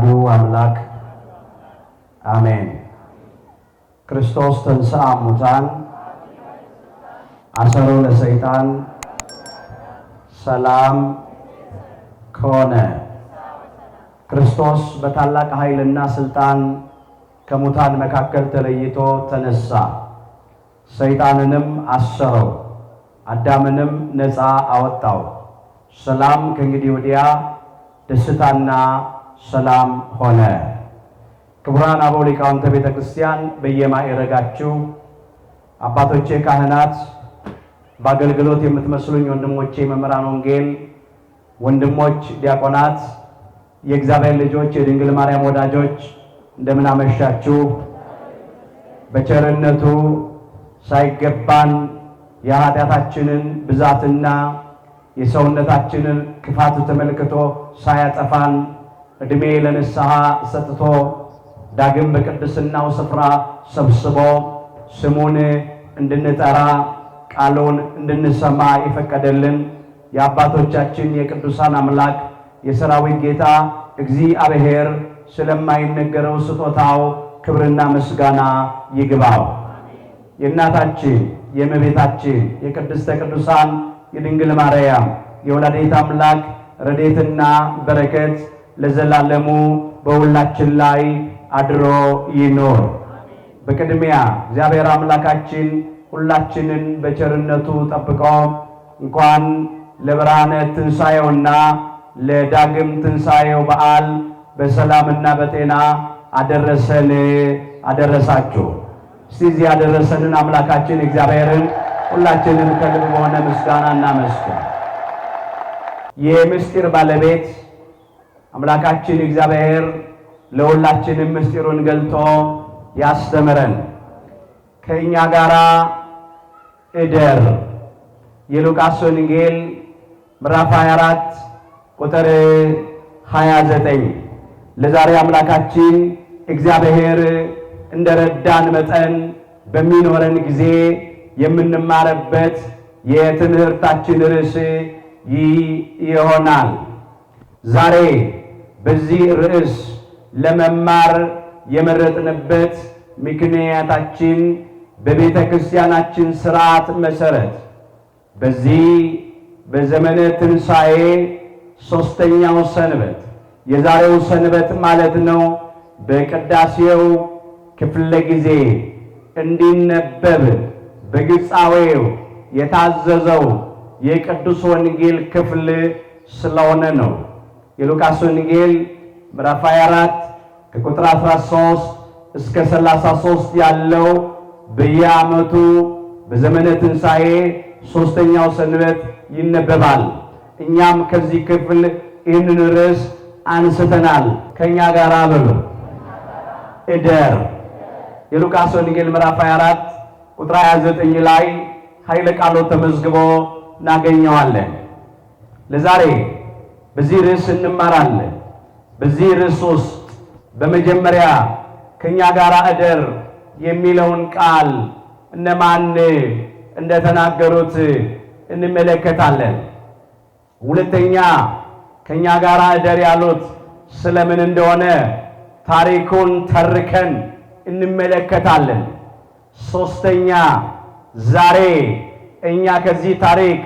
አሐዱ አምላክ አሜን። ክርስቶስ ተንሥአ እሙታን አሰሮ ለሰይጣን ሰላም ኮነ። ክርስቶስ በታላቅ ኃይልና ስልጣን ከሙታን መካከል ተለይቶ ተነሳ። ሰይጣንንም አሰረው፣ አዳምንም ነፃ አወጣው። ሰላም ከእንግዲህ ወዲያ ደስታና ሰላም ሆነ። ክቡራን አበው ሊቃውንተ ቤተ ክርስቲያን በየማዕረጋችሁ አባቶቼ ካህናት፣ በአገልግሎት የምትመስሉኝ ወንድሞቼ መምህራን ወንጌል፣ ወንድሞች ዲያቆናት፣ የእግዚአብሔር ልጆች፣ የድንግል ማርያም ወዳጆች እንደምን አመሻችሁ። በቸርነቱ ሳይገባን የኃጢአታችንን ብዛትና የሰውነታችንን ክፋት ተመልክቶ ሳያጠፋን ዕድሜ ለንስሐ ሰጥቶ ዳግም በቅድስናው ስፍራ ሰብስቦ ስሙን እንድንጠራ ቃሉን እንድንሰማ የፈቀደልን የአባቶቻችን የቅዱሳን አምላክ የሰራዊት ጌታ እግዚአብሔር ስለማይነገረው ስጦታው ክብርና ምስጋና ይግባው። የእናታችን የእመቤታችን የቅድስተ ቅዱሳን የድንግል ማርያም የወላዲተ አምላክ ረድኤትና በረከት ለዘላለሙ በሁላችን ላይ አድሮ ይኖር። በቅድሚያ እግዚአብሔር አምላካችን ሁላችንን በቸርነቱ ጠብቆ እንኳን ለብርሃነ ትንሣኤውና ለዳግም ትንሣኤው በዓል በሰላምና በጤና አደረሰን አደረሳችሁ። እስቲ እዚህ ያደረሰንን አምላካችን እግዚአብሔርን ሁላችንን ከልብ በሆነ ምስጋና እናመስግን። የምስጢር ባለቤት አምላካችን እግዚአብሔር ለሁላችንም ምስጢሩን ገልጦ ያስተምረን። ከእኛ ጋር እደር። የሉቃስ ወንጌል ምዕራፍ 24 ቁጥር 29። ለዛሬ አምላካችን እግዚአብሔር እንደረዳን መጠን በሚኖረን ጊዜ የምንማርበት የትምህርታችን ርዕስ ይሆናል። ዛሬ በዚህ ርዕስ ለመማር የመረጥንበት ምክንያታችን በቤተ ክርስቲያናችን ሥርዓት መሠረት በዚህ በዘመነ ትንሣኤ ሦስተኛው ሰንበት የዛሬው ሰንበት ማለት ነው በቅዳሴው ክፍለ ጊዜ እንዲነበብ በግጻዌው የታዘዘው የቅዱስ ወንጌል ክፍል ስለሆነ ነው። የሉቃስ ወንጌል ምዕራፍ 24 ከቁጥር 13 እስከ 33 ያለው በየዓመቱ በዘመነ ትንሣኤ ሦስተኛው ሰንበት ይነበባል። እኛም ከዚህ ክፍል ይህንን ርዕስ አንስተናል። ከእኛ ጋር በሉ እደር። የሉቃስ ወንጌል ምዕራፍ 24 ቁጥር 29 ላይ ኃይለ ቃሉ ተመዝግቦ እናገኘዋለን። ለዛሬ በዚህ ርዕስ እንማራለን። በዚህ ርዕስ ውስጥ በመጀመሪያ ከኛ ጋር እደር የሚለውን ቃል እነማን እንደተናገሩት እንመለከታለን። ሁለተኛ ከኛ ጋር እደር ያሉት ስለምን እንደሆነ ታሪኩን ተርከን እንመለከታለን። ሶስተኛ ዛሬ እኛ ከዚህ ታሪክ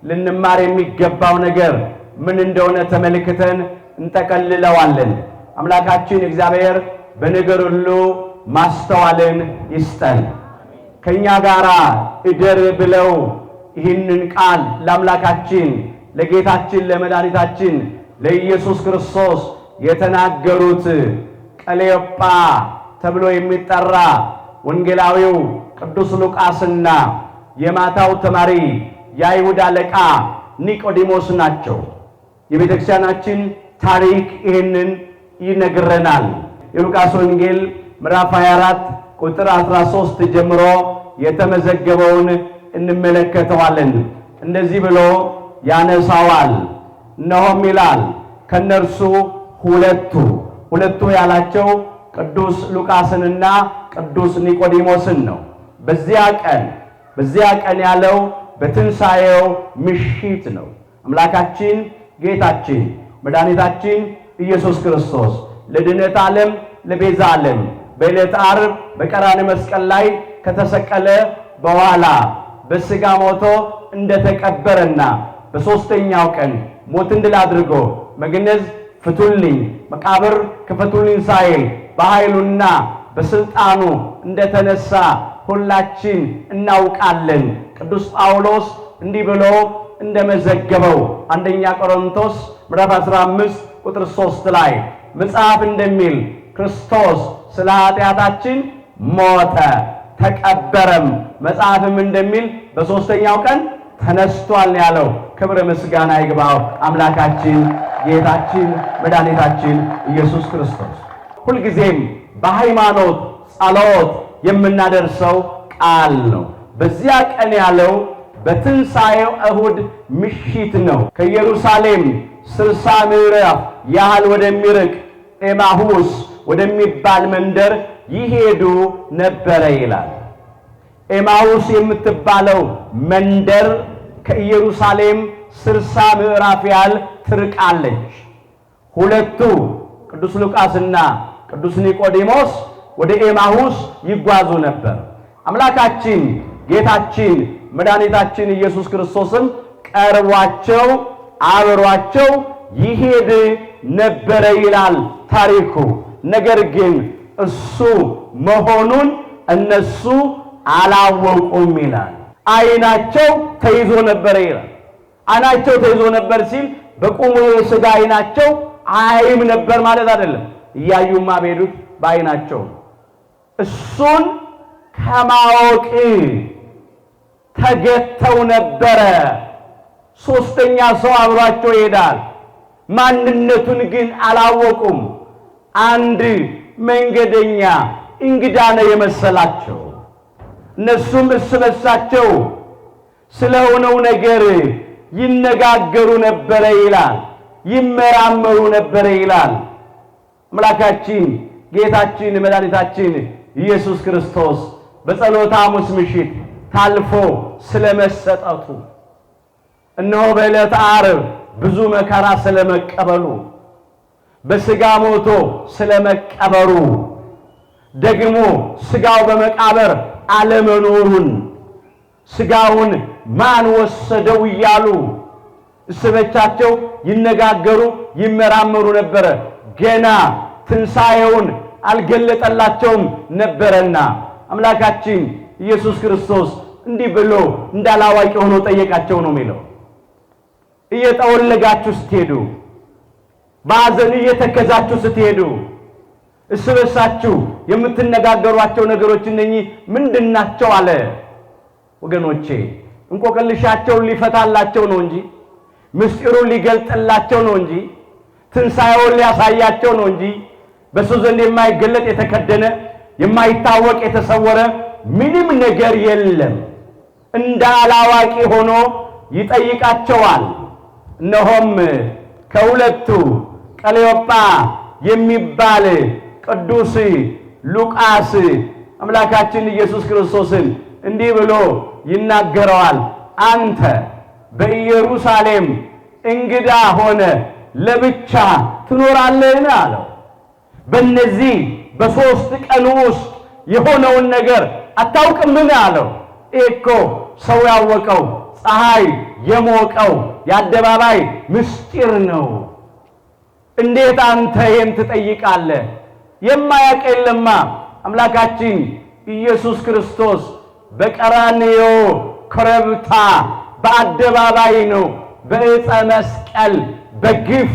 ልንማር የሚገባው ነገር ምን እንደሆነ ተመልክተን እንጠቀልለዋለን። አምላካችን እግዚአብሔር በነገር ሁሉ ማስተዋልን ይስጠን። ከኛ ጋር እደር ብለው ይህንን ቃል ለአምላካችን ለጌታችን ለመድኃኒታችን ለኢየሱስ ክርስቶስ የተናገሩት ቀሌዮጳ ተብሎ የሚጠራ ወንጌላዊው ቅዱስ ሉቃስና የማታው ተማሪ የአይሁድ አለቃ ኒቆዲሞስ ናቸው። የቤተ ክርስቲያናችን ታሪክ ይህንን ይነግረናል። የሉቃስ ወንጌል ምዕራፍ 24 ቁጥር 13 ጀምሮ የተመዘገበውን እንመለከተዋለን። እንደዚህ ብሎ ያነሳዋል። እነሆም ይላል ከነርሱ ሁለቱ ያላቸው ቅዱስ ሉቃስንና ቅዱስ ኒቆዲሞስን ነው። በዚያ ቀን ያለው በትንሣኤው ምሽት ነው። አምላካችን ጌታችን መድኃኒታችን ኢየሱስ ክርስቶስ ለድነት ዓለም ለቤዛ ዓለም በዕለተ ዓርብ በቀራንዮ መስቀል ላይ ከተሰቀለ በኋላ በሥጋ ሞቶ እንደተቀበረና በሦስተኛው ቀን ሞትን ድል አድርጎ መግነዝ ፍቱልኝ መቃብር ክፈቱልኝ ሳይል በኃይሉና በስልጣኑ እንደተነሳ ሁላችን እናውቃለን። ቅዱስ ጳውሎስ እንዲህ ብሎ እንደመዘገበው አንደኛ ቆሮንቶስ ምዕራፍ 15 ቁጥር 3 ላይ መጽሐፍ እንደሚል ክርስቶስ ስለ ኃጢአታችን ሞተ ተቀበረም፣ መጽሐፍም እንደሚል በሦስተኛው ቀን ተነስቷል ያለው። ክብር ምስጋና ይግባው አምላካችን ጌታችን መድኃኒታችን ኢየሱስ ክርስቶስ። ሁልጊዜም በሃይማኖት ጸሎት የምናደርሰው ቃል ነው። በዚያ ቀን ያለው በትንሣኤው እሁድ ምሽት ነው። ከኢየሩሳሌም 60 ምዕራፍ ያህል ወደሚርቅ ኤማሁስ ወደሚባል መንደር ይሄዱ ነበረ ይላል። ኤማሁስ የምትባለው መንደር ከኢየሩሳሌም 60 ምዕራፍ ያህል ትርቃለች። ሁለቱ ቅዱስ ሉቃስና ቅዱስ ኒቆዲሞስ ወደ ኤማሁስ ይጓዙ ነበር። አምላካችን ጌታችን መድኃኒታችን ኢየሱስ ክርስቶስም ቀርቧቸው አብሯቸው ይሄድ ነበረ ይላል ታሪኩ። ነገር ግን እሱ መሆኑን እነሱ አላወቁም ይላል። ዓይናቸው ተይዞ ነበረ ይላል። ዓይናቸው ተይዞ ነበር ሲል በቁሙ የሥጋ ዓይናቸው አይም ነበር ማለት አይደለም። እያዩማ በሄዱት በዓይናቸው እሱን ከማወቅ ተገተው ነበረ። ሦስተኛ ሰው አብሯቸው ይሄዳል። ማንነቱን ግን አላወቁም። አንድ መንገደኛ እንግዳ ነው የመሰላቸው። እነሱም እርስ በርሳቸው ስለሆነው ነገር ይነጋገሩ ነበረ ይላል፣ ይመራመሩ ነበረ ይላል። አምላካችን ጌታችን መድኃኒታችን ኢየሱስ ክርስቶስ በጸሎተ ሐሙስ ምሽት ታልፎ ስለመሰጠቱ እነሆ በዕለተ ዓርብ ብዙ መከራ ስለመቀበሉ በሥጋ ሞቶ ስለመቀበሩ ደግሞ ሥጋው በመቃብር አለመኖሩን ሥጋውን ማን ወሰደው እያሉ እርስ በርሳቸው ይነጋገሩ ይመራመሩ ነበረ። ገና ትንሣኤውን አልገለጠላቸውም ነበረና አምላካችን ኢየሱስ ክርስቶስ እንዲህ ብሎ እንዳላዋቂ ሆኖ ጠየቃቸው ነው የሚለው። እየጠወለጋችሁ ስትሄዱ፣ በሐዘን እየተከዛችሁ ስትሄዱ እርስ በርሳችሁ የምትነጋገሯቸው ነገሮች እነኚህ ምንድናቸው አለ። ወገኖቼ እንቆቅልሻቸውን ሊፈታላቸው ነው እንጂ ምስጢሩን ሊገልጥላቸው ነው እንጂ ትንሣኤውን ሊያሳያቸው ነው እንጂ በሱ ዘንድ የማይገለጥ የተከደነ የማይታወቅ የተሰወረ ምንም ነገር የለም። እንደ አላዋቂ ሆኖ ይጠይቃቸዋል። እነሆም ከሁለቱ ቀለዮጳ የሚባል ቅዱስ ሉቃስ አምላካችን ኢየሱስ ክርስቶስን እንዲህ ብሎ ይናገረዋል። አንተ በኢየሩሳሌም እንግዳ ሆነ ለብቻ ትኖራለህን አለው። በእነዚህ በሦስት ቀን ውስጥ የሆነውን ነገር አታውቅምን አለው። እኮ ሰው ያወቀው ፀሐይ የሞቀው የአደባባይ ምስጢር ነው። እንዴት አንተ ይህን ትጠይቃለህ? የማያውቅ የለማ። አምላካችን ኢየሱስ ክርስቶስ በቀራንዮ ኮረብታ በአደባባይ ነው በዕፀ መስቀል በግፍ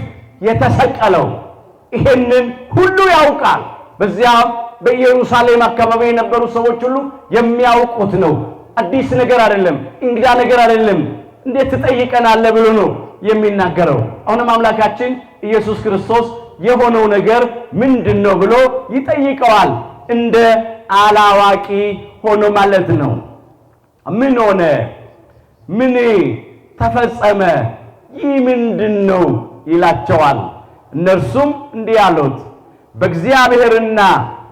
የተሰቀለው። ይሄንን ሁሉ ያውቃል። በዚያ በኢየሩሳሌም አካባቢ የነበሩ ሰዎች ሁሉ የሚያውቁት ነው። አዲስ ነገር አይደለም፣ እንግዳ ነገር አይደለም። እንዴት ትጠይቀናለህ ብሎ ነው የሚናገረው። አሁንም አምላካችን ኢየሱስ ክርስቶስ የሆነው ነገር ምንድነው ብሎ ይጠይቀዋል። እንደ አላዋቂ ሆኖ ማለት ነው። ምን ሆነ? ምን ተፈጸመ? ይህ ምንድነው ይላቸዋል። እነርሱም እንዲህ አሉት፣ በእግዚአብሔርና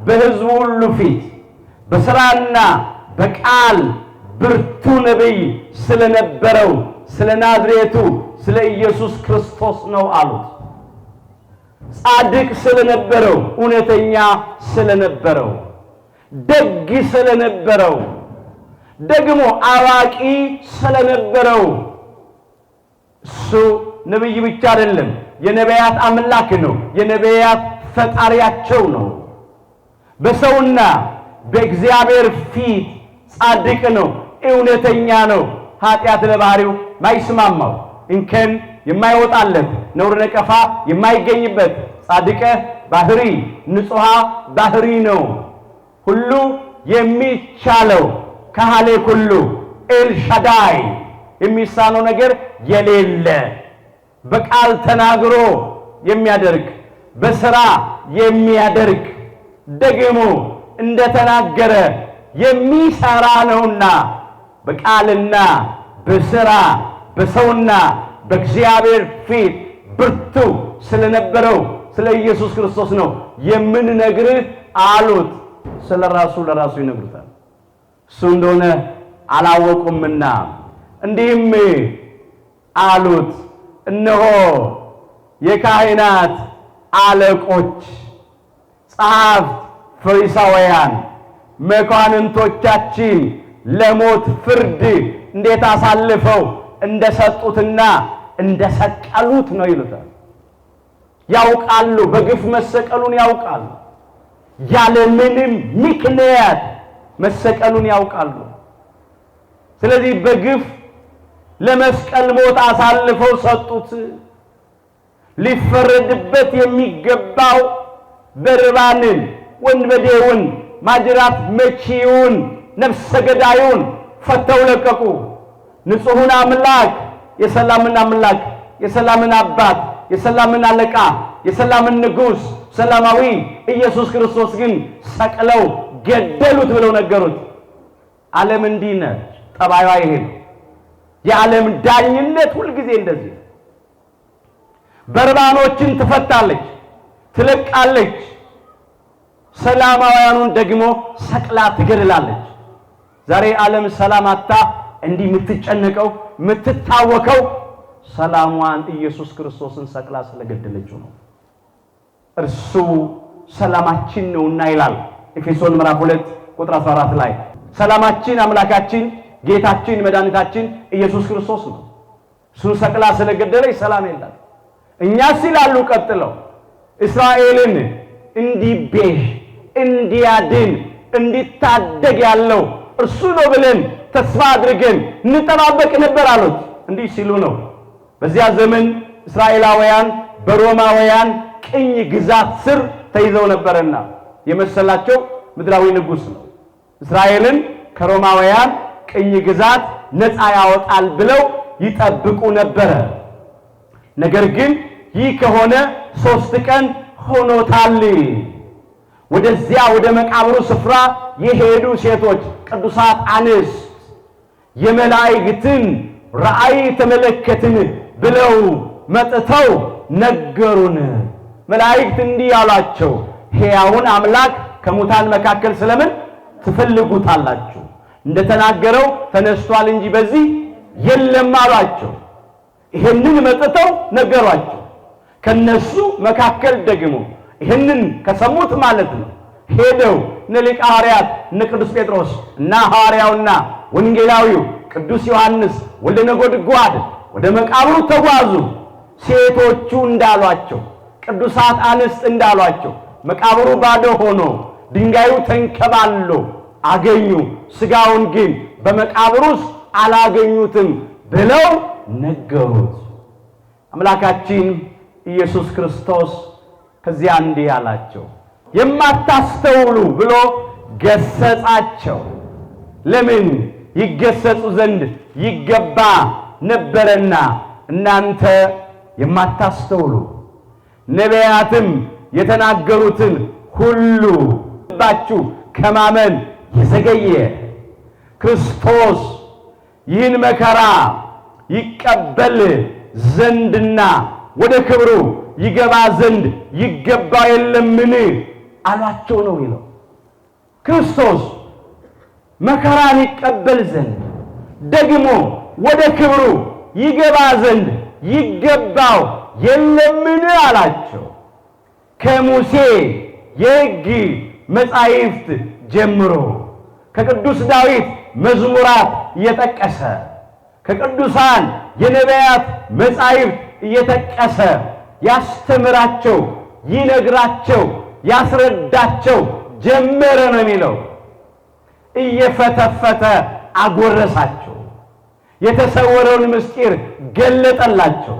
በሕዝቡ ሁሉ ፊት በሥራና በቃል ብርቱ ነቢይ ስለነበረው ስለ ናዝሬቱ ስለ ኢየሱስ ክርስቶስ ነው አሉት። ጻድቅ ስለነበረው እውነተኛ ስለነበረው ደግ ስለነበረው ደግሞ አዋቂ ስለነበረው እሱ ነብይ ብቻ አይደለም የነቢያት አምላክ ነው የነቢያት ፈጣሪያቸው ነው በሰውና በእግዚአብሔር ፊት ጻድቅ ነው እውነተኛ ነው ኃጢአት ለባህሪው ማይስማማው እንከን የማይወጣለት ነውር ነቀፋ የማይገኝበት ጻድቀ ባህሪ ንጹሃ ባህሪ ነው ሁሉ የሚቻለው ካህሌ ሁሉ ኤልሻዳይ የሚሳነው ነገር የሌለ በቃል ተናግሮ የሚያደርግ በሥራ የሚያደርግ ደግሞ እንደተናገረ የሚሰራ ነውና በቃልና በሥራ በሰውና በእግዚአብሔር ፊት ብርቱ ስለነበረው ስለ ኢየሱስ ክርስቶስ ነው የምንነግርህ አሉት ስለራሱ ለራሱ ይነግሩታል እሱ እንደሆነ አላወቁምና እንዲህም አሉት እነሆ የካህናት አለቆች ጸሐፍት ፈሪሳውያን መኳንንቶቻችን ለሞት ፍርድ እንዴት አሳልፈው እንደሰጡትና እንደሰቀሉት ነው ይሉታል ያውቃሉ በግፍ መሰቀሉን ያውቃሉ ያለ ምንም ምክንያት መሰቀሉን ያውቃሉ ስለዚህ በግፍ ለመስቀል ሞት አሳልፈው ሰጡት ሊፈረድበት የሚገባው በርባንን ወንበዴውን ማጅራት መቺውን ነፍሰ ገዳዩን ፈተው ለቀቁ ንጹሑን አምላክ የሰላምን አምላክ የሰላምን አባት የሰላምን አለቃ የሰላምን ንጉሥ ሰላማዊ ኢየሱስ ክርስቶስ ግን ሰቅለው ገደሉት ብለው ነገሩት ዓለም እንዲህ ነች ጠባይዋ ይሄ ነው የዓለም ዳኝነት ሁሉ ጊዜ እንደዚህ በርባኖችን ትፈታለች ትለቃለች ሰላማውያኑን ደግሞ ሰቅላ ትገድላለች ዛሬ ዓለም ሰላም አጣ እንዲህ የምትጨነቀው የምትታወከው ሰላሟን ኢየሱስ ክርስቶስን ሰቅላ ስለገደለችው ነው እርሱ ሰላማችን ነውና ይላል ኤፌሶን ምዕራፍ 2 ቁጥር 14 ላይ ሰላማችን አምላካችን ጌታችን መድኃኒታችን ኢየሱስ ክርስቶስ ነው እሱን ሰቅላ ስለገደለች ሰላም የለም እኛስ ይላሉ ቀጥለው እስራኤልን እንዲቤዥ እንዲያድን እንዲታደግ ያለው እርሱ ነው ብለን ተስፋ አድርገን እንጠባበቅ ነበር አሉት እንዲህ ሲሉ ነው በዚያ ዘመን እስራኤላውያን በሮማውያን ቅኝ ግዛት ስር ተይዘው ነበርና የመሰላቸው ምድራዊ ንጉሥ ነው እስራኤልን ከሮማውያን ቅኝ ግዛት ነፃ ያወጣል ብለው ይጠብቁ ነበር ነገር ግን ይህ ከሆነ 3 ቀን ሆኖታል ወደዚያ ወደ መቃብሩ ስፍራ የሄዱ ሴቶች ቅዱሳት አንስት የመላእክትን ራእይ ተመለከትን ብለው መጥተው ነገሩን መላእክት እንዲህ ያሏቸው ሕያውን አምላክ ከሙታን መካከል ስለምን ትፈልጉታላችሁ እንደተናገረው ተነስቷል እንጂ በዚህ የለም አሏቸው ይሄንን መጥተው ነገሯቸው ከነሱ መካከል ደግሞ ይሄንን ከሰሙት ማለት ነው ሄደው ሊቀ ሐዋርያት ቅዱስ ጴጥሮስ እና ሐዋርያውና ወንጌላዊው ቅዱስ ዮሐንስ ወልደ ነጎድጓድ ወደ መቃብሩ ተጓዙ ሴቶቹ እንዳሏቸው ቅዱሳት አንስት እንዳሏቸው መቃብሩ ባዶ ሆኖ ድንጋዩ ተንከባሎ አገኙ ስጋውን ግን በመቃብሩስ አላገኙትም ብለው ነገሩት አምላካችን ኢየሱስ ክርስቶስ ከዚያ እንዲህ አላቸው የማታስተውሉ ብሎ ገሰጻቸው ለምን ይገሰጹ ዘንድ ይገባ ነበርና እናንተ የማታስተውሉ ነቢያትም የተናገሩትን ሁሉ ባችሁ ከማመን የዘገየ ክርስቶስ ይህን መከራ ይቀበል ዘንድና ወደ ክብሩ ይገባ ዘንድ ይገባ የለምን አሏቸው ነው የሚለው ክርስቶስ መከራን ይቀበል ዘንድ ደግሞ ወደ ክብሩ ይገባ ዘንድ ይገባው የለምን አላቸው ከሙሴ የሕግ መጻሕፍት ጀምሮ ከቅዱስ ዳዊት መዝሙራት እየጠቀሰ ከቅዱሳን የነቢያት መጻሕፍት እየጠቀሰ ያስተምራቸው፣ ይነግራቸው፣ ያስረዳቸው ጀመረ ነው የሚለው። እየፈተፈተ አጎረሳቸው፣ የተሰወረውን ምስጢር ገለጠላቸው፣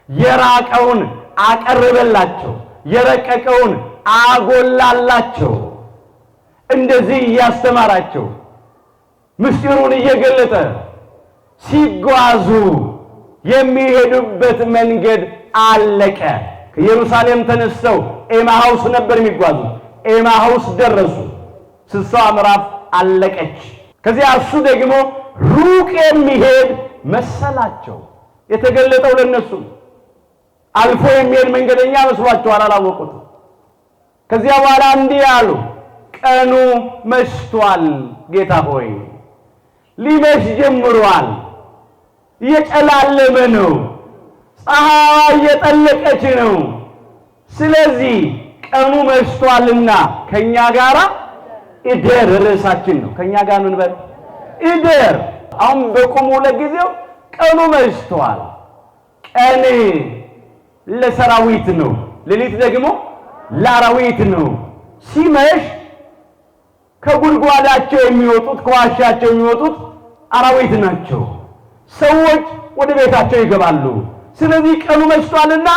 የራቀውን አቀረበላቸው፣ የረቀቀውን አጎላላቸው። እንደዚህ እያስተማራቸው ምስጢሩን እየገለጠ ሲጓዙ የሚሄዱበት መንገድ አለቀ። ከኢየሩሳሌም ተነስተው ኤማሁስ ነበር የሚጓዙት። ኤማሁስ ደረሱ። 60 ምዕራፍ አለቀች። ከዚያ እሱ ደግሞ ሩቅ የሚሄድ መሰላቸው። የተገለጠው ለነሱ አልፎ የሚሄድ መንገደኛ መስሏቸዋል፣ አላወቁትም። ከዚያ በኋላ እንዲህ አሉ፣ ቀኑ መሽቷል፣ ጌታ ሆይ ሊመሽ ጀምሯል፣ እየጨላለመ ነው፣ ፀሐይዋ እየጠለቀች ነው። ስለዚህ ቀኑ መሽቷልና ከኛ ጋራ እደር። ርዕሳችን ነው። ከኛ ጋር ምን በል እደር። አሁን በቆሙ ለጊዜው ቀኑ መሽቷል። ቀን ለሰራዊት ነው፣ ሌሊት ደግሞ ለአራዊት ነው። ሲመሽ ከጉድጓዳቸው የሚወጡት ከዋሻቸው የሚወጡት አራዊት ናቸው። ሰዎች ወደ ቤታቸው ይገባሉ። ስለዚህ ቀኑ መሽቷልና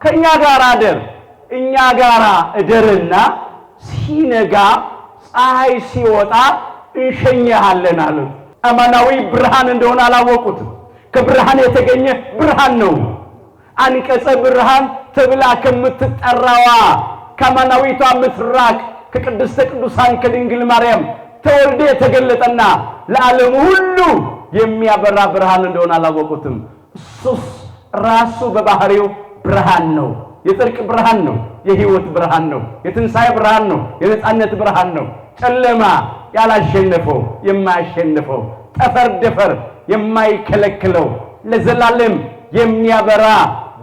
ከኛ ጋር አደር፣ እኛ ጋር እደርና ሲነጋ ፀሐይ ሲወጣ እንሸኝሃለን አሉት። አማናዊ ብርሃን እንደሆነ አላወቁትም። ከብርሃን የተገኘ ብርሃን ነው። አንቀጸ ብርሃን ተብላ ከምትጠራዋ ከአማናዊቷ ምስራቅ ከቅድስተ ቅዱሳን ከድንግል ማርያም ተወልዶ የተገለጠና ለዓለም ሁሉ የሚያበራ ብርሃን እንደሆነ አላወቁትም። እሱስ ራሱ በባህሪው ብርሃን ነው። የጽድቅ ብርሃን ነው። የሕይወት ብርሃን ነው። የትንሣኤ ብርሃን ነው። የነጻነት ብርሃን ነው። ጨለማ ያላሸነፈው የማያሸንፈው ጠፈር ደፈር የማይከለክለው ለዘላለም የሚያበራ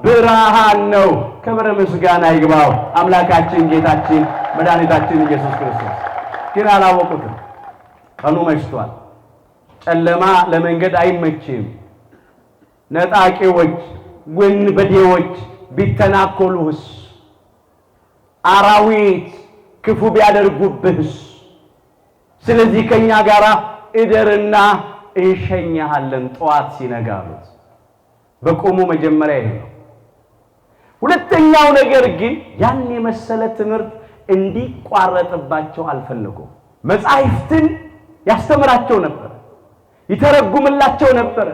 ብርሃን ነው። ክብር ምስጋና ይግባው አምላካችን ጌታችን መድኃኒታችን ኢየሱስ ክርስቶስ። ግን አላወቁትም። ቀኑ መሽቷል። ጨለማ ለመንገድ አይመችም። ነጣቂዎች፣ ወንበዴዎች ቢተናኮሉህስ፣ አራዊት ክፉ ቢያደርጉብህስ? ስለዚህ ከኛ ጋር እደርና እንሸኛሃለን ጠዋት ሲነጋ አሉት። በቆሙ መጀመሪያ ይሄ ነው። ሁለተኛው ነገር ግን ያን የመሰለ ትምህርት እንዲቋረጥባቸው አልፈለጉም። መጻሕፍትን ያስተምራቸው ነበር፣ ይተረጉምላቸው ነበር፣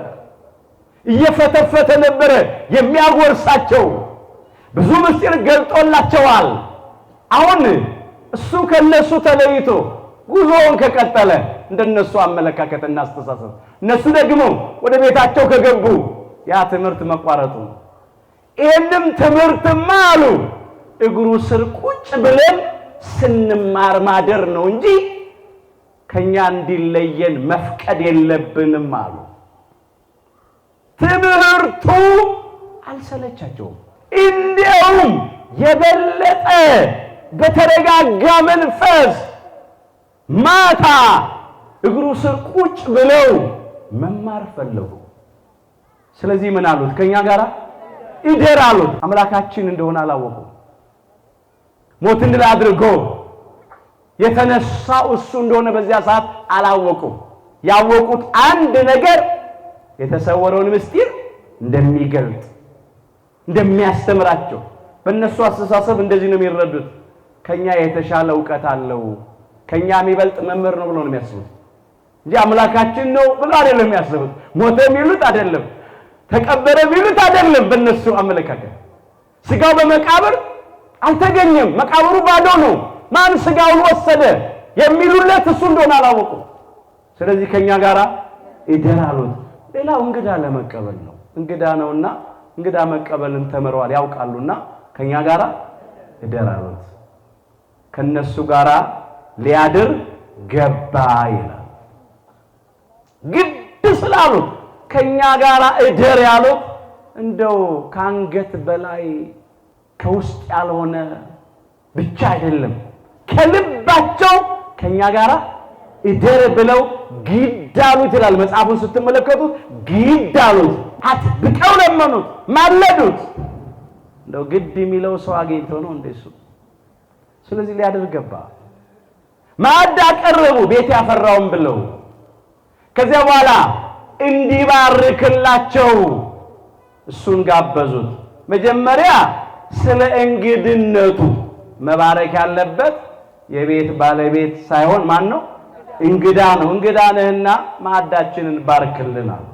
እየፈተፈተ ነበር የሚያጎርሳቸው። ብዙ ምስጢር ገልጦላቸዋል። አሁን እሱ ከነሱ ተለይቶ ጉዞውን ከቀጠለ እንደነሱ አመለካከትና አስተሳሰብ እነሱ ደግሞ ወደ ቤታቸው ከገቡ ያ ትምህርት መቋረጡ ነው። ይሄንም ትምህርትማ አሉ እግሩ ስር ቁጭ ብለን ስንማር ማደር ነው እንጂ ከኛ እንዲለየን መፍቀድ የለብንም አሉ። ትምህርቱ አልሰለቻቸውም። እንዲያውም የበለጠ በተረጋጋ መንፈስ ማታ እግሩ ስር ቁጭ ብለው መማር ፈለጉ። ስለዚህ ምን አሉት? ከኛ ጋር እደር አሉት። አምላካችን እንደሆነ አላወቁም። ሞትን ድል አድርጎ የተነሳው እሱ እንደሆነ በዚያ ሰዓት አላወቁም። ያወቁት አንድ ነገር የተሰወረውን ምስጢር እንደሚገልጥ እንደሚያስተምራቸው በእነሱ አስተሳሰብ እንደዚህ ነው የሚረዱት። ከኛ የተሻለ ዕውቀት አለው፣ ከኛ የሚበልጥ መምህር ነው ብሎ ነው የሚያስቡት እንጂ አምላካችን ነው ብሎ አይደለም የሚያስቡት። ሞተ የሚሉት አይደለም፣ ተቀበረ የሚሉት አይደለም። በእነሱ አመለካከት ስጋው በመቃብር አልተገኘም፣ መቃብሩ ባዶ ነው፣ ማን ስጋውን ወሰደ የሚሉለት እሱ እንደሆነ አላወቁም። ስለዚህ ከኛ ጋር እደር አሉት። ሌላው እንግዳ ለመቀበል ነው። እንግዳ ነውና እንግዳ መቀበልን ተምረዋል ያውቃሉና ከኛ ጋር እደር አሉት። ከነሱ ጋር ሊያድር ገባ ይላል። ግድ ስላሉት ከኛ ጋር እደር ያሉት እንደው ከአንገት በላይ ከውስጥ ያልሆነ ብቻ አይደለም ከልባቸው ከኛ ጋር እደር ብለው ግድ አሉት ይላል መጽሐፉን ስትመለከቱት። ግድ አሉት፣ አጥብቀው ለመኑት፣ ማለዱት። እንደው ግድ የሚለው ሰው አግኝቶ ነው እንደሱ። ስለዚህ ሊያደርግ ገባ። ማዕድ አቀረቡ ቤት ያፈራውን ብለው። ከዚያ በኋላ እንዲባርክላቸው እሱን ጋበዙት። መጀመሪያ ስለ እንግድነቱ መባረክ ያለበት የቤት ባለቤት ሳይሆን ማን ነው? እንግዳ ነው። እንግዳ ነህና ማዕዳችንን ባርክልናል።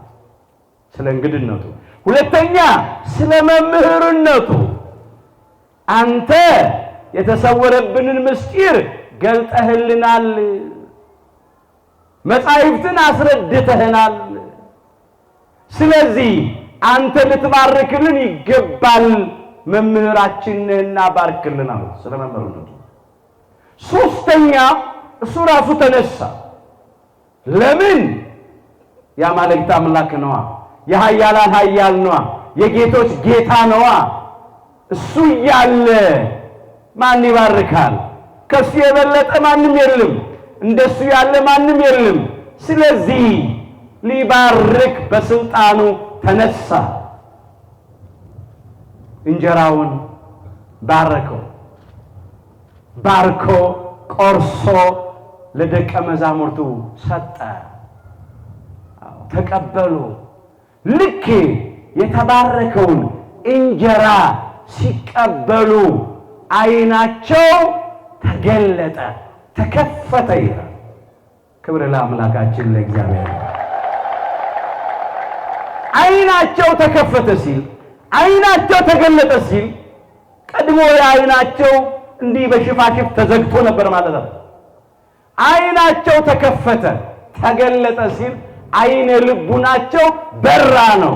ስለ እንግድነቱ። ሁለተኛ ስለ መምህርነቱ፣ አንተ የተሰወረብንን ምስጢር ገልጠህልናል፣ መጻሕፍትን አስረድተህናል። ስለዚህ አንተ ልትባርክልን ይገባል፣ መምህራችን ነህና ባርክልናል። ስለ መምህርነቱ። ሶስተኛ እሱ ራሱ ተነሳ። ለምን? የአማልክት አምላክ ነዋ፣ የኃያላን ኃያል ነዋ፣ የጌቶች ጌታ ነዋ። እሱ እያለ ማን ይባርካል? ከሱ የበለጠ ማንም የለም፣ እንደሱ ያለ ማንም የለም። ስለዚህ ሊባርክ በስልጣኑ ተነሳ። እንጀራውን ባረከው። ባርኮ ቆርሶ ለደቀ መዛሙርቱ ሰጠ። ተቀበሉ። ልክ የተባረከውን እንጀራ ሲቀበሉ ዓይናቸው ተገለጠ፣ ተከፈተ ይላል። ክብር ለአምላካችን ለእግዚአብሔር። ዓይናቸው ተከፈተ ሲል፣ ዓይናቸው ተገለጠ ሲል ቀድሞ የዓይናቸው እንዲህ በሽፋሽፍ ተዘግቶ ነበር ማለት ነው። ዓይናቸው ተከፈተ ተገለጠ ሲል ዓይነ ልቡናቸው በራ ነው።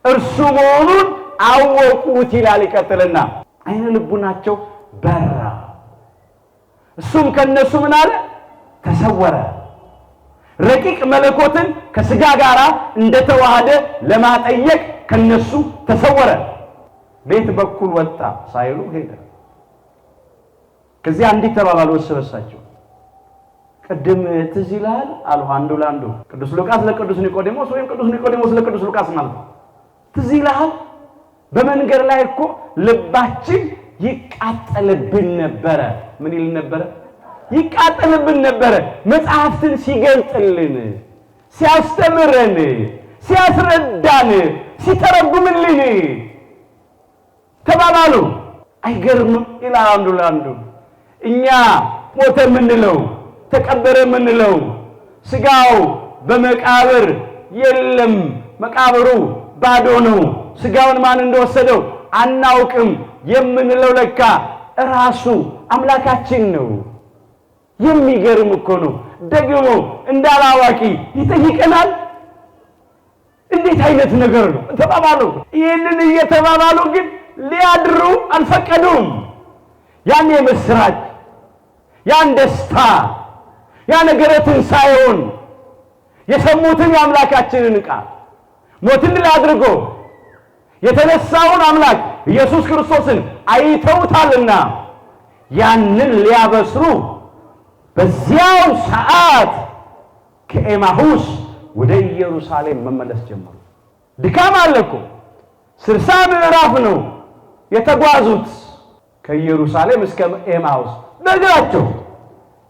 እርሱ መሆኑን አወቁት ይላል። ይቀጥልና ዓይነ ልቡናቸው በራ። እሱም ከነሱ ምን አለ? ተሰወረ። ረቂቅ መለኮትን ከስጋ ጋር እንደተዋሃደ ለማጠየቅ ከነሱ ተሰወረ። ቤት በኩል ወጣ ሳይሉ ሄደ። ከዚያ እንዲህ ተባባሉ እርስ በርሳቸው። ቅድም ትዝ ይልሃል አሉ አንዱ ለአንዱ፣ ቅዱስ ሉቃስ ለቅዱስ ኒቆዲሞስ ወይም ቅዱስ ኒቆዲሞስ ለቅዱስ ሉቃስ ማለት ነው። ትዝ ይልሃል በመንገድ ላይ እኮ ልባችን ይቃጠልብን ነበረ። ምን ይል ነበረ? ይቃጠልብን ነበረ። መጽሐፍትን ሲገልጥልን፣ ሲያስተምረን፣ ሲያስረዳን፣ ሲተረጉምልን ተባባሉ። አይገርምም ይላል አንዱ ለአንዱ። እኛ ሞተ የምንለው ተቀበረ የምንለው ስጋው በመቃብር የለም፣ መቃብሩ ባዶ ነው፣ ስጋውን ማን እንደወሰደው አናውቅም የምንለው ለካ ራሱ አምላካችን ነው። የሚገርም እኮ ነው። ደግሞ እንዳላዋቂ ይጠይቀናል። እንዴት አይነት ነገር ነው ተባባሉ። ይህንን እየተባባሉ ግን ሊያድሩ አልፈቀዱም። ያን የምስራች፣ ያን ደስታ፣ ያ ነገረ ትንሣኤውን የሰሙትን የአምላካችንን ቃል ሞትን ድል አድርጎ የተነሳውን አምላክ ኢየሱስ ክርስቶስን አይተውታልና ያንን ሊያበስሩ በዚያው ሰዓት ከኤማሁስ ወደ ኢየሩሳሌም መመለስ ጀመሩ። ድካም አለ እኮ 60 ምዕራፍ ነው የተጓዙት ከኢየሩሳሌም እስከ ኤማሁስ በእግራቸው።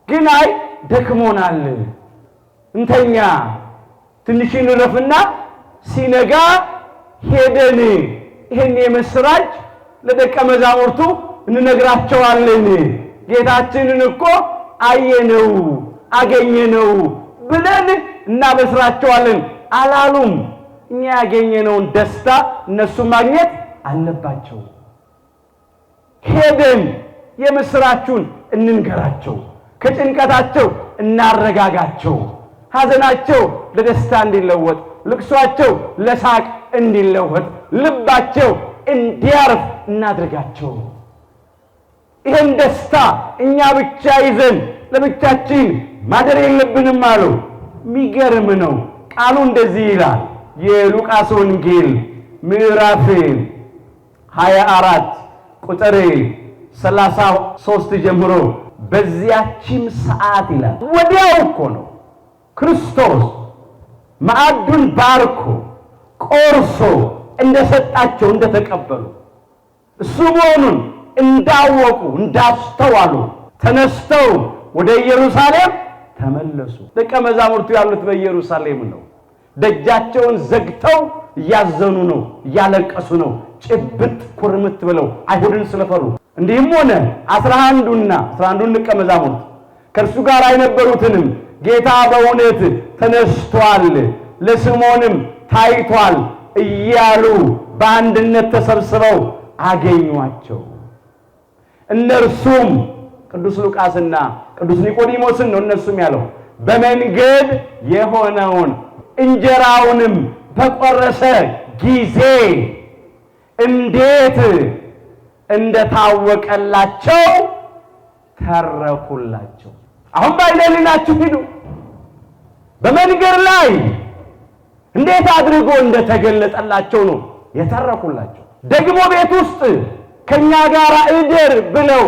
ግን አይ ደክሞናል፣ እንተኛ፣ ትንሽ እንረፍና ሲነጋ ሄደን ይህን የምስራች ለደቀ መዛሙርቱ እንነግራቸዋለን፣ ጌታችንን እኮ አየነው አገኘነው ብለን እናበስራቸዋለን አላሉም። እኛ ያገኘነውን ደስታ እነሱ ማግኘት አለባቸው። ሄደን የምስራቹን እንንገራቸው፣ ከጭንቀታቸው እናረጋጋቸው፣ ሐዘናቸው ለደስታ እንዲለወጥ፣ ልቅሷቸው ለሳቅ እንዲለወጥ፣ ልባቸው እንዲያርፍ እናድርጋቸው። ይህን ደስታ እኛ ብቻ ይዘን ለብቻችን ማደር የለብንም አሉ። የሚገርም ነው። ቃሉ እንደዚህ ይላል። የሉቃስ ወንጌል ምዕራፍ 24 ቁጥር 33 ጀምሮ በዚያችም ሰዓት ይላል። ወዲያው እኮ ነው ክርስቶስ ማዕዱን ባርኮ ቆርሶ እንደሰጣቸው እንደተቀበሉ እሱ መሆኑን እንዳወቁ እንዳስተዋሉ ተነስተው ወደ ኢየሩሳሌም ተመለሱ። ደቀ መዛሙርቱ ያሉት በኢየሩሳሌም ነው። ደጃቸውን ዘግተው እያዘኑ ነው፣ እያለቀሱ ነው፣ ጭብጥ ኩርምት ብለው አይሁድን ስለፈሩ። እንዲህም ሆነ 11 ደቀ መዛሙርት ከእርሱ ጋር የነበሩትንም ጌታ በእውነት ተነስቷል፣ ለስምዖንም ታይቷል እያሉ በአንድነት ተሰብስበው አገኟቸው። እነርሱም ቅዱስ ሉቃስና ቅዱስ ኒቆዲሞስን ነው እነሱም ያለው በመንገድ የሆነውን እንጀራውንም በቆረሰ ጊዜ እንዴት እንደታወቀላቸው ተረኩላቸው። አሁን በዓይነ ሕሊናችሁ ሂዱ። በመንገድ ላይ እንዴት አድርጎ እንደተገለጠላቸው ነው የተረኩላቸው። ደግሞ ቤት ውስጥ ከኛ ጋር እደር ብለው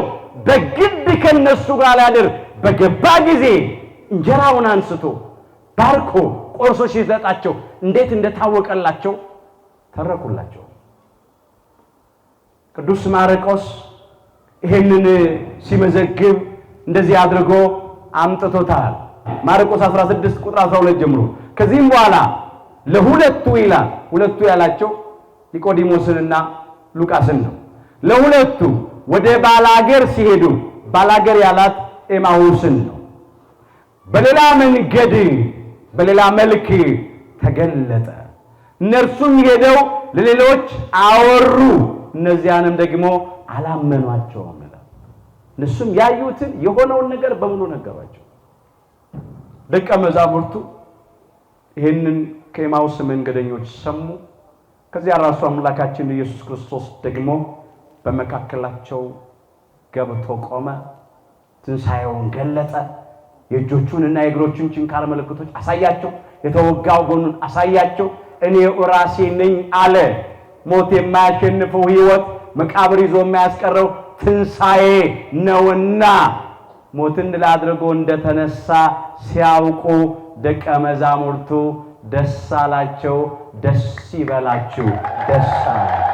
በግድ ከነሱ ጋር ያድር በገባ ጊዜ እንጀራውን አንስቶ ባርኮ ቆርሶ ሲሰጣቸው እንዴት እንደታወቀላቸው ተረኩላቸው። ቅዱስ ማርቆስ ይሄንን ሲመዘግብ እንደዚህ አድርጎ አምጥቶታል። ማርቆስ 16 ቁጥር 12 ጀምሮ ከዚህም በኋላ ለሁለቱ ይላል። ሁለቱ ያላቸው ኒቆዲሞስንና ሉቃስን ነው። ለሁለቱ ወደ ባላገር ሲሄዱ ባላገር ያላት ኤማሁስን ነው። በሌላ መንገድ በሌላ መልክ ተገለጠ። እነርሱም ሄደው ለሌሎች አወሩ፣ እነዚያንም ደግሞ አላመኗቸውም። እነሱም ያዩትን የሆነውን ነገር በሙሉ ነገሯቸው። ደቀ መዛሙርቱ ይህንን ከኤማሁስ መንገደኞች ሰሙ። ከዚያ ራሱ አምላካችን ኢየሱስ ክርስቶስ ደግሞ በመካከላቸው ገብቶ ቆመ፣ ትንሣኤውን ገለጠ። የእጆቹንና የእግሮቹን ችንካር ምልክቶች አሳያቸው፣ የተወጋው ጎኑን አሳያቸው። እኔ ራሴ ነኝ አለ። ሞት የማያሸንፈው ሕይወት፣ መቃብር ይዞ የማያስቀረው ትንሣኤ ነውና ሞትን ድል አድርጎ እንደተነሳ ሲያውቁ ደቀ መዛሙርቱ ደስ አላቸው። ደስ ይበላችሁ፣ ደስ አላቸው።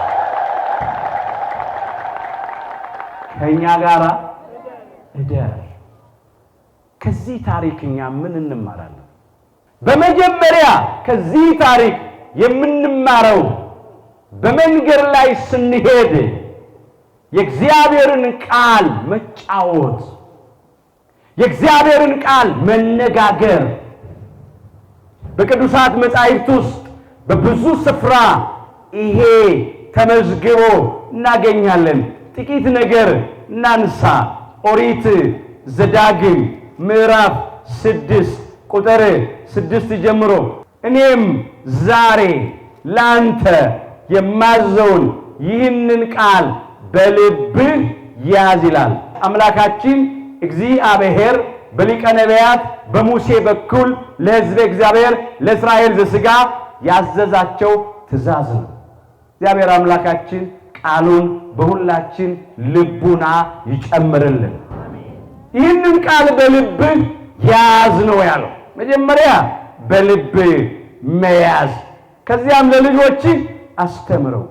ከእኛ ጋር እደር። ከዚህ ታሪክ እኛ ምን እንማራለን? በመጀመሪያ ከዚህ ታሪክ የምንማረው በመንገድ ላይ ስንሄድ የእግዚአብሔርን ቃል መጫወት፣ የእግዚአብሔርን ቃል መነጋገር። በቅዱሳት መጻሕፍት ውስጥ በብዙ ስፍራ ይሄ ተመዝግቦ እናገኛለን። ጥቂት ነገር እናንሳ። ኦሪት ዘዳግም ምዕራፍ 6 ቁጥር 6 ጀምሮ እኔም ዛሬ ላንተ የማዘውን ይህንን ቃል በልብህ ያዝ ይላል አምላካችን እግዚአብሔር በሊቀ ነቢያት በሙሴ በኩል ለሕዝበ እግዚአብሔር ለእስራኤል ዘሥጋ ያዘዛቸው ትእዛዝ ነው። እግዚአብሔር አምላካችን ቃሉን በሁላችን ልቡና ይጨምርልን። ይህንን ቃል በልብህ ያዝ ነው ያለው። መጀመሪያ በልብ መያዝ፣ ከዚያም ለልጆች አስተምረው፣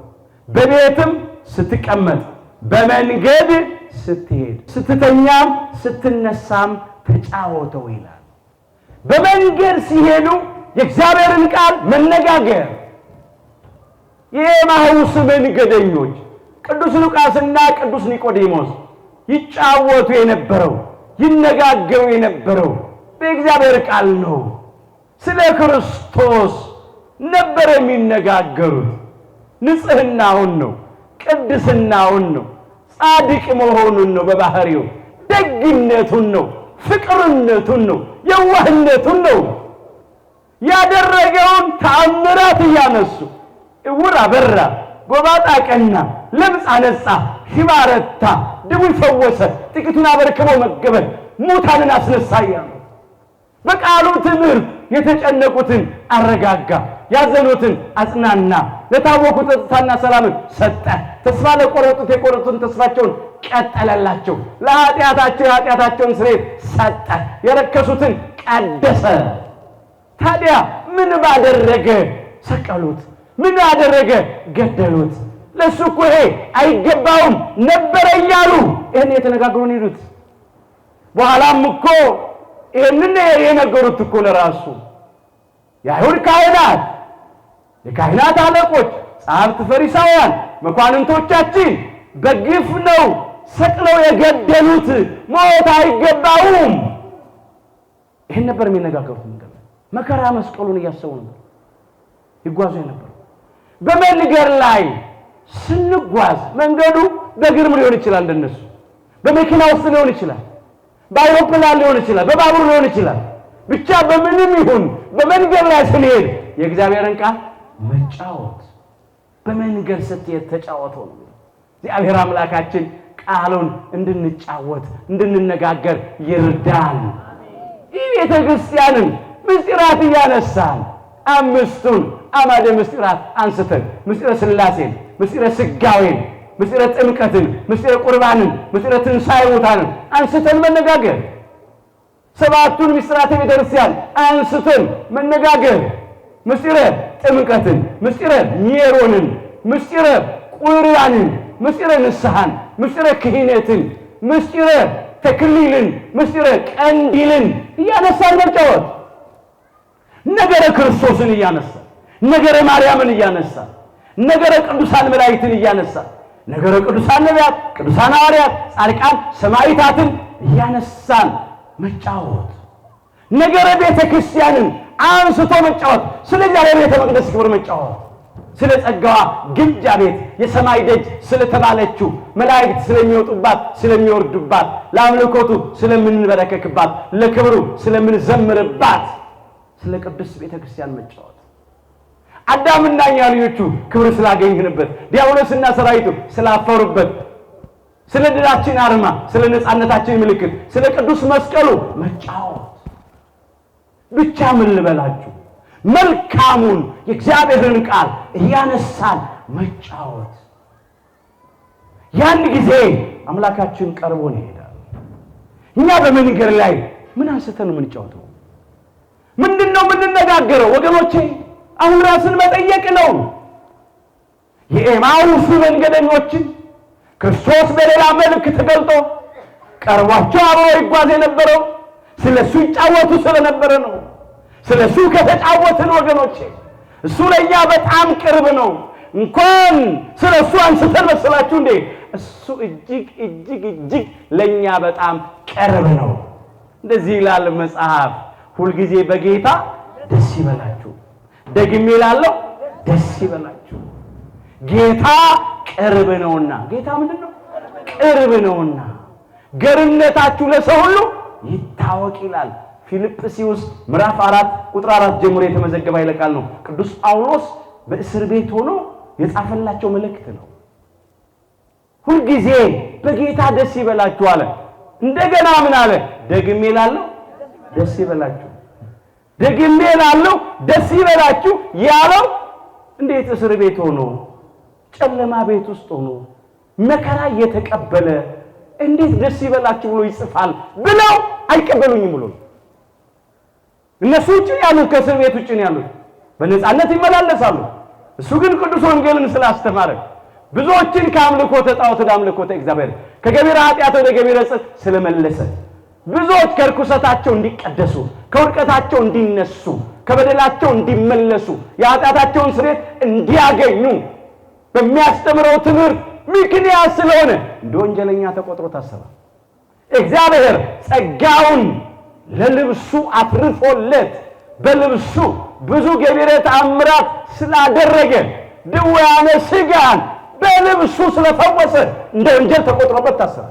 በቤትም ስትቀመጥ፣ በመንገድ ስትሄድ፣ ስትተኛም ስትነሳም ተጫወተው ይላል። በመንገድ ሲሄዱ የእግዚአብሔርን ቃል መነጋገር። የኤማሁስ መንገደኞች ቅዱስ ሉቃስና ቅዱስ ኒቆዲሞስ ይጫወቱ የነበረው ይነጋገሩ የነበረው በእግዚአብሔር ቃል ነው። ስለ ክርስቶስ ነበር የሚነጋገሩት። ንጽህናውን ነው፣ ቅድስናውን ነው፣ ጻድቅ መሆኑን ነው፣ በባህሪው ደግነቱን ነው፣ ፍቅርነቱን ነው፣ የዋህነቱን ነው። ያደረገውን ተአምራት እያነሱ ዕውር አበራ፣ ጎባጣ ቀና፣ ለምጽ አነጻ፣ ሽባ ረታ፣ ድውይ ፈወሰ፣ ጥቂቱን አበርክቦ መገበ፣ ሙታንን አስነሳ እያሉ በቃሉ ትምህርት የተጨነቁትን አረጋጋ፣ ያዘኑትን አጽናና፣ ለታወኩት ጸጥታና ሰላምን ሰጠ። ተስፋ ለቆረጡት የቆረጡትን ተስፋቸውን ቀጠለላቸው። ለኃጢአታቸው የኃጢአታቸውን ስርየት ሰጠ። የረከሱትን ቀደሰ። ታዲያ ምን ባደረገ ሰቀሉት? ምን አደረገ? ገደሉት። ለሱ እኮ ይሄ አይገባውም ነበር እያሉ ይሄን የተነጋገሩን ይሉት። በኋላም እኮ ይሄንን የነገሩት እኮ ለራሱ የአይሁድ ካህናት፣ የካህናት አለቆች፣ ጸሐፍት፣ ፈሪሳውያን፣ መኳንንቶቻችን በግፍ ነው ሰቅለው የገደሉት፣ ሞት አይገባውም። ይሄን ነበር የሚነጋገሩት። መከራ መስቀሉን እያሰቡ ነበር ይጓዙ ነበር። በመንገድ ላይ ስንጓዝ መንገዱ በእግርም ሊሆን ይችላል፣ እንደነሱ በመኪና ውስጥ ሊሆን ይችላል፣ በአውሮፕላን ሊሆን ይችላል፣ በባቡር ሊሆን ይችላል። ብቻ በምንም ይሁን በመንገድ ላይ ስንሄድ የእግዚአብሔርን ቃል መጫወት። በመንገድ ስትሄድ ተጫወተው ነው። እግዚአብሔር አምላካችን ቃሉን እንድንጫወት እንድንነጋገር ይርዳን። ይህ ቤተ ክርስቲያንን ምስጢራት እያነሳን አምስቱን አማደ ምስጢራት አንስተን ምስጢረ ሥላሴን፣ ምስጢረ ሥጋዌን፣ ምስጢረ ጥምቀትን፣ ምስጢረ ቁርባንን፣ ምስጢረ ትንሣኤ ሙታንን አንስተን መነጋገር፣ ሰባቱን ምስጢራተ ቤተ ክርስቲያን አንስተን መነጋገር፣ ምስጢረ ጥምቀትን፣ ምስጢረ ሜሮንን፣ ምስጢረ ቁርባንን፣ ምስጢረ ንስሐን፣ ምስጢረ ክህነትን፣ ምስጢረ ተክሊልን፣ ምስጢረ ቀንዲልን እያነሳን መጫወት፣ ነገረ ክርስቶስን እያነሳ፣ ነገረ ማርያምን እያነሳ፣ ነገረ ቅዱሳን መላእክትን እያነሳ፣ ነገረ ቅዱሳን ነቢያት፣ ቅዱሳን ሐዋርያት፣ ጻድቃን፣ ሰማዕታትን እያነሳን መጫወት፣ ነገረ ቤተ ክርስቲያንን አንስቶ መጫወት፣ ስለ እግዚአብሔር ቤተ መቅደስ ክብር መጫወት፣ ስለ ጸጋዋ ግምጃ ቤት የሰማይ ደጅ ስለተባለችው መላእክት ስለሚወጡባት ስለሚወርዱባት፣ ለአምልኮቱ ስለምንበረከክባት፣ ለክብሩ ስለምንዘምርባት ስለ ቅዱስ ቤተ ክርስቲያን መጫወት፣ አዳምና እኛ ልጆቹ ክብር ስላገኘንበት፣ ዲያብሎስና ሰራዊቱ ስላፈሩበት፣ ስለ ድላችን አርማ፣ ስለ ነፃነታችን ምልክት፣ ስለ ቅዱስ መስቀሉ መጫወት። ብቻ ምን ልበላችሁ መልካሙን የእግዚአብሔርን ቃል እያነሳን መጫወት። ያን ጊዜ አምላካችን ቀርቦን ይሄዳል። እኛ በመንገድ ላይ ምን አንስተን ነው የምንጫወተው? ምንድነው የምንነጋገረው? ወገኖቼ አሁን ራስን መጠየቅ ነው። የኤማውስ መንገደኞችን ክርስቶስ በሌላ መልክ ተገልጦ ቀርቧቸው አብሮ ይጓዝ የነበረው ስለሱ ይጫወቱ ስለነበረ ነው። ስለሱ ከተጫወትን ወገኖቼ እሱ ለኛ በጣም ቅርብ ነው። እንኳን ስለሱ አንስተን መስላችሁ እንዴ እሱ እጅግ እጅግ እጅግ ለኛ በጣም ቅርብ ነው። እንደዚህ ይላል መጽሐፍ፣ ሁልጊዜ በጌታ ደስ ይበላችሁ። ደግሜ እላለሁ ደስ ይበላችሁ። ጌታ ቅርብ ነውና። ጌታ ምንድነው? ቅርብ ነውና ገርነታችሁ ለሰው ሁሉ ይታወቅ ይላል። ፊልጵስዩስ ምዕራፍ 4 ቁጥር 4 ጀምሮ የተመዘገበ ኃይለ ቃል ነው። ቅዱስ ጳውሎስ በእስር ቤት ሆኖ የጻፈላቸው መልእክት ነው። ሁልጊዜ በጌታ ደስ ይበላችሁ አለ። እንደገና ምን አለ? ደግሜ እላለሁ ደስ ይበላችሁ። ደግሜ እላለሁ ደስ ይበላችሁ ያለው እንዴት እስር ቤት ሆኖ ጨለማ ቤት ውስጥ ሆኖ መከራ እየተቀበለ እንዴት ደስ ይበላችሁ ብሎ ይጽፋል ብለው አይቀበሉኝም ብሎ እነሱ ውጭ ያሉት ከእስር ቤት ውጭ ነው ያሉት፣ በነፃነት ይመላለሳሉ። እሱ ግን ቅዱስ ወንጌልን ስላስተማረ ብዙዎችን ከአምልኮተ ጣዖት ወደ አምልኮተ እግዚአብሔር ከገቢረ ኃጢአት ወደ ገቢረ ጽድቅ ስለመለሰ ብዙዎች ከርኩሰታቸው እንዲቀደሱ፣ ከውድቀታቸው እንዲነሱ፣ ከበደላቸው እንዲመለሱ፣ የኃጢአታቸውን ስርየት እንዲያገኙ በሚያስተምረው ትምህርት ምክንያት ስለሆነ እንደ ወንጀለኛ ተቆጥሮ ታሰረ። እግዚአብሔር ጸጋውን ለልብሱ አትርፎለት በልብሱ ብዙ ገቢረ ተአምራት ስላደረገ ድውያነ ሥጋን በልብሱ ስለፈወሰ እንደ ወንጀል ተቆጥሮበት ታሰረ።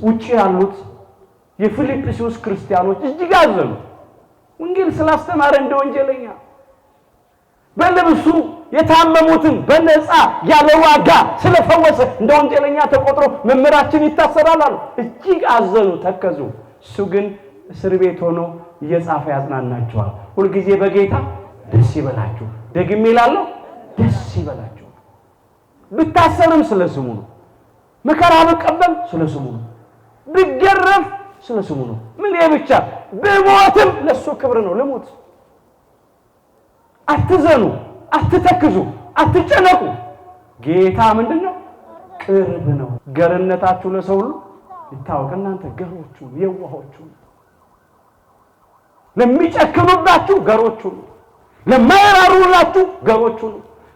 ውጪ ያሉት የፊልጵስዩስ ክርስቲያኖች እጅግ አዘኑ። ወንጌል ስላስተማረ እንደ ወንጀለኛ በልብሱ የታመሙትን በነፃ ያለ ዋጋ ስለፈወሰ እንደ ወንጀለኛ ተቆጥሮ መምህራችን ይታሰራል አሉ። እጅግ አዘኑ፣ ተከዙ። እሱ ግን እስር ቤት ሆኖ እየጻፈ ያጽናናቸዋል። ሁልጊዜ በጌታ ደስ ይበላችሁ። ደግሜ እላለሁ ደስ ይበላችሁ። ብታሰርም ስለ ስሙ ነው። መከራ ብቀበል ስለ ስሙ ነው። ብገረፍ ስለ ስሙ ነው። ምን ይሄ ብቻ ብሞትም ለሱ ክብር ነው። ልሙት። አትዘኑ፣ አትተክዙ፣ አትጨነቁ። ጌታ ምንድነው? ቅርብ ነው። ገርነታችሁ ለሰው ሁሉ ይታወቅ። እናንተ ገሮቹ የዋሆቹ ለሚጨክኑባችሁ ገሮቹ ለማይራሩላችሁ ገሮቹ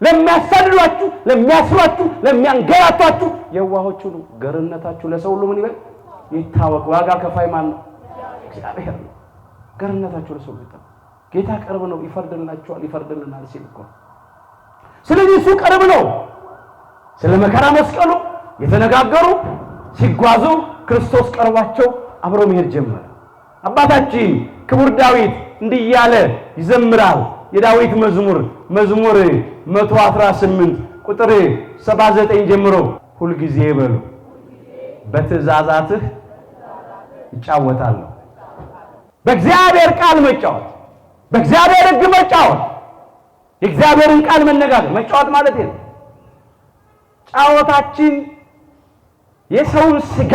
ለሚያሳድዷችሁ፣ ለሚያስሯችሁ፣ ለሚያንገላቷችሁ የዋሆቹ ገርነታችሁ ለሰው ሁሉ ምን ይበል? ይታወቅ። ዋጋ ከፋይ ማን ነው? እግዚአብሔር ነው። ገርነታችሁ ለሰው ሁሉ ይታወቅ። ጌታ ቅርብ ነው። ይፈርድላችኋል፣ ይፈርድልናል ሲል እኮ። ስለዚህ እሱ ቅርብ ነው። ስለ መከራ መስቀሉ የተነጋገሩ ሲጓዙ ክርስቶስ ቀርቧቸው አብረው መሄድ ጀመረ። አባታችን ክቡር ዳዊት እንዲህ እያለ ይዘምራል። የዳዊት መዝሙር 118 ቁጥር 79 ጀምሮ ሁል ጊዜ በሉ በትእዛዛትህ ይጫወታለሁ። በእግዚአብሔር ቃል መጫወት፣ በእግዚአብሔር ሕግ መጫወት፣ የእግዚአብሔርን ቃል መነጋገር መጫወት ማለት ነው። ጫወታችን የሰውን ስጋ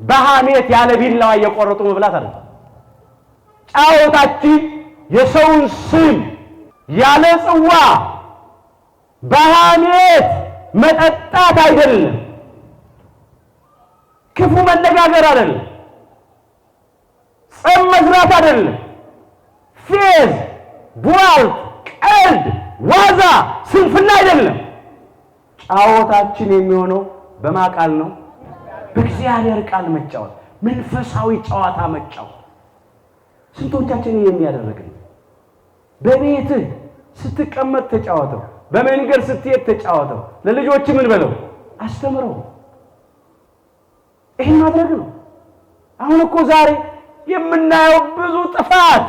በሐሜት ያለ ቢላዋ እየቆረጡ መብላት አይደለም። ጫወታችን የሰውን ስም ያለ ጽዋ በሐሜት መጠጣት አይደለም። ክፉ መነጋገር አይደለም። ጸብ መዝራት አይደለም። ፌዝ፣ ቧልት፣ ቀልድ፣ ዋዛ፣ ስንፍና አይደለም። ጫወታችን የሚሆነው በማን ቃል ነው? በእግዚአብሔር ቃል መጫወት፣ መንፈሳዊ ጨዋታ መጫወት። ስንቶቻችን የሚያደርገን? በቤትህ ስትቀመጥ ተጫወተው፣ በመንገድ ስትሄድ ተጫወተው፣ ለልጆች ምን በለው አስተምረው። ይሄን ማድረግ ነው። አሁን እኮ ዛሬ የምናየው ብዙ ጥፋት፣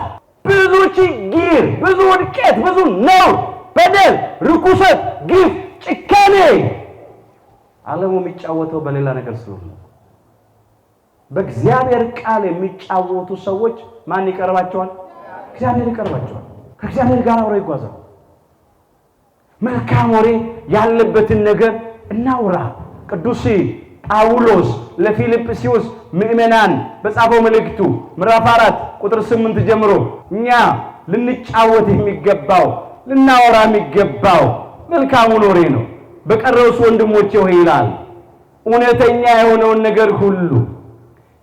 ብዙ ችግር፣ ብዙ ውድቀት፣ ብዙ ነው፣ በደል፣ ርኩሰት፣ ግፍ፣ ጭካኔ ዓለሙ የሚጫወተው በሌላ ነገር ስለሆነ በእግዚአብሔር ቃል የሚጫወቱ ሰዎች ማን ይቀርባቸዋል? እግዚአብሔር ይቀርባቸዋል። ከእግዚአብሔር ጋር አብረው ይጓዛሉ። መልካም ወሬ ያለበትን ነገር እናውራ። ቅዱስ ጳውሎስ ለፊልጵስዩስ ምእመናን በጻፈው መልእክቱ ምዕራፍ 4 ቁጥር 8 ጀምሮ እኛ ልንጫወት የሚገባው ልናወራ የሚገባው መልካሙን ወሬ ነው። በቀረውስ ወንድሞቼ ሆይ ይላል እውነተኛ የሆነውን ነገር ሁሉ፣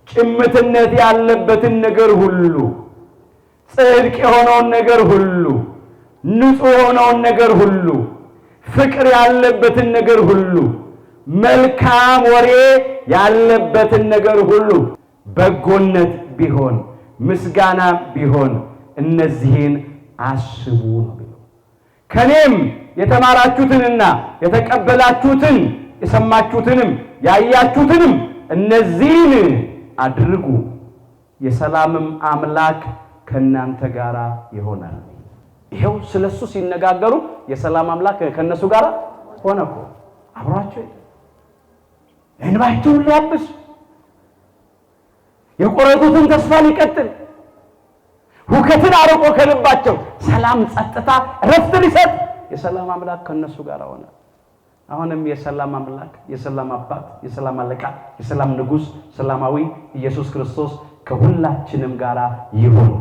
ጭምትነት ያለበትን ነገር ሁሉ፣ ጽድቅ የሆነውን ነገር ሁሉ፣ ንጹህ የሆነውን ነገር ሁሉ፣ ፍቅር ያለበትን ነገር ሁሉ፣ መልካም ወሬ ያለበትን ነገር ሁሉ፣ በጎነት ቢሆን ምስጋና ቢሆን እነዚህን አስቡ ነው። ከኔም የተማራችሁትንና የተቀበላችሁትን የሰማችሁትንም ያያችሁትንም እነዚህን አድርጉ፣ የሰላምም አምላክ ከእናንተ ጋር ይሆናል። ይሄው ስለሱ ሲነጋገሩ የሰላም አምላክ ከነሱ ጋር ሆነ እኮ አብሯቸው እንባቸውን ሊያብስ የቆረጡትን ተስፋ ሊቀጥል ሁከትን አርቆ ከልባቸው ሰላም፣ ጸጥታ፣ ረፍት ሊሰጥ የሰላም አምላክ ከነሱ ጋር ሆነ። አሁንም የሰላም አምላክ፣ የሰላም አባት፣ የሰላም አለቃ፣ የሰላም ንጉሥ፣ ሰላማዊ ኢየሱስ ክርስቶስ ከሁላችንም ጋር ይሁን።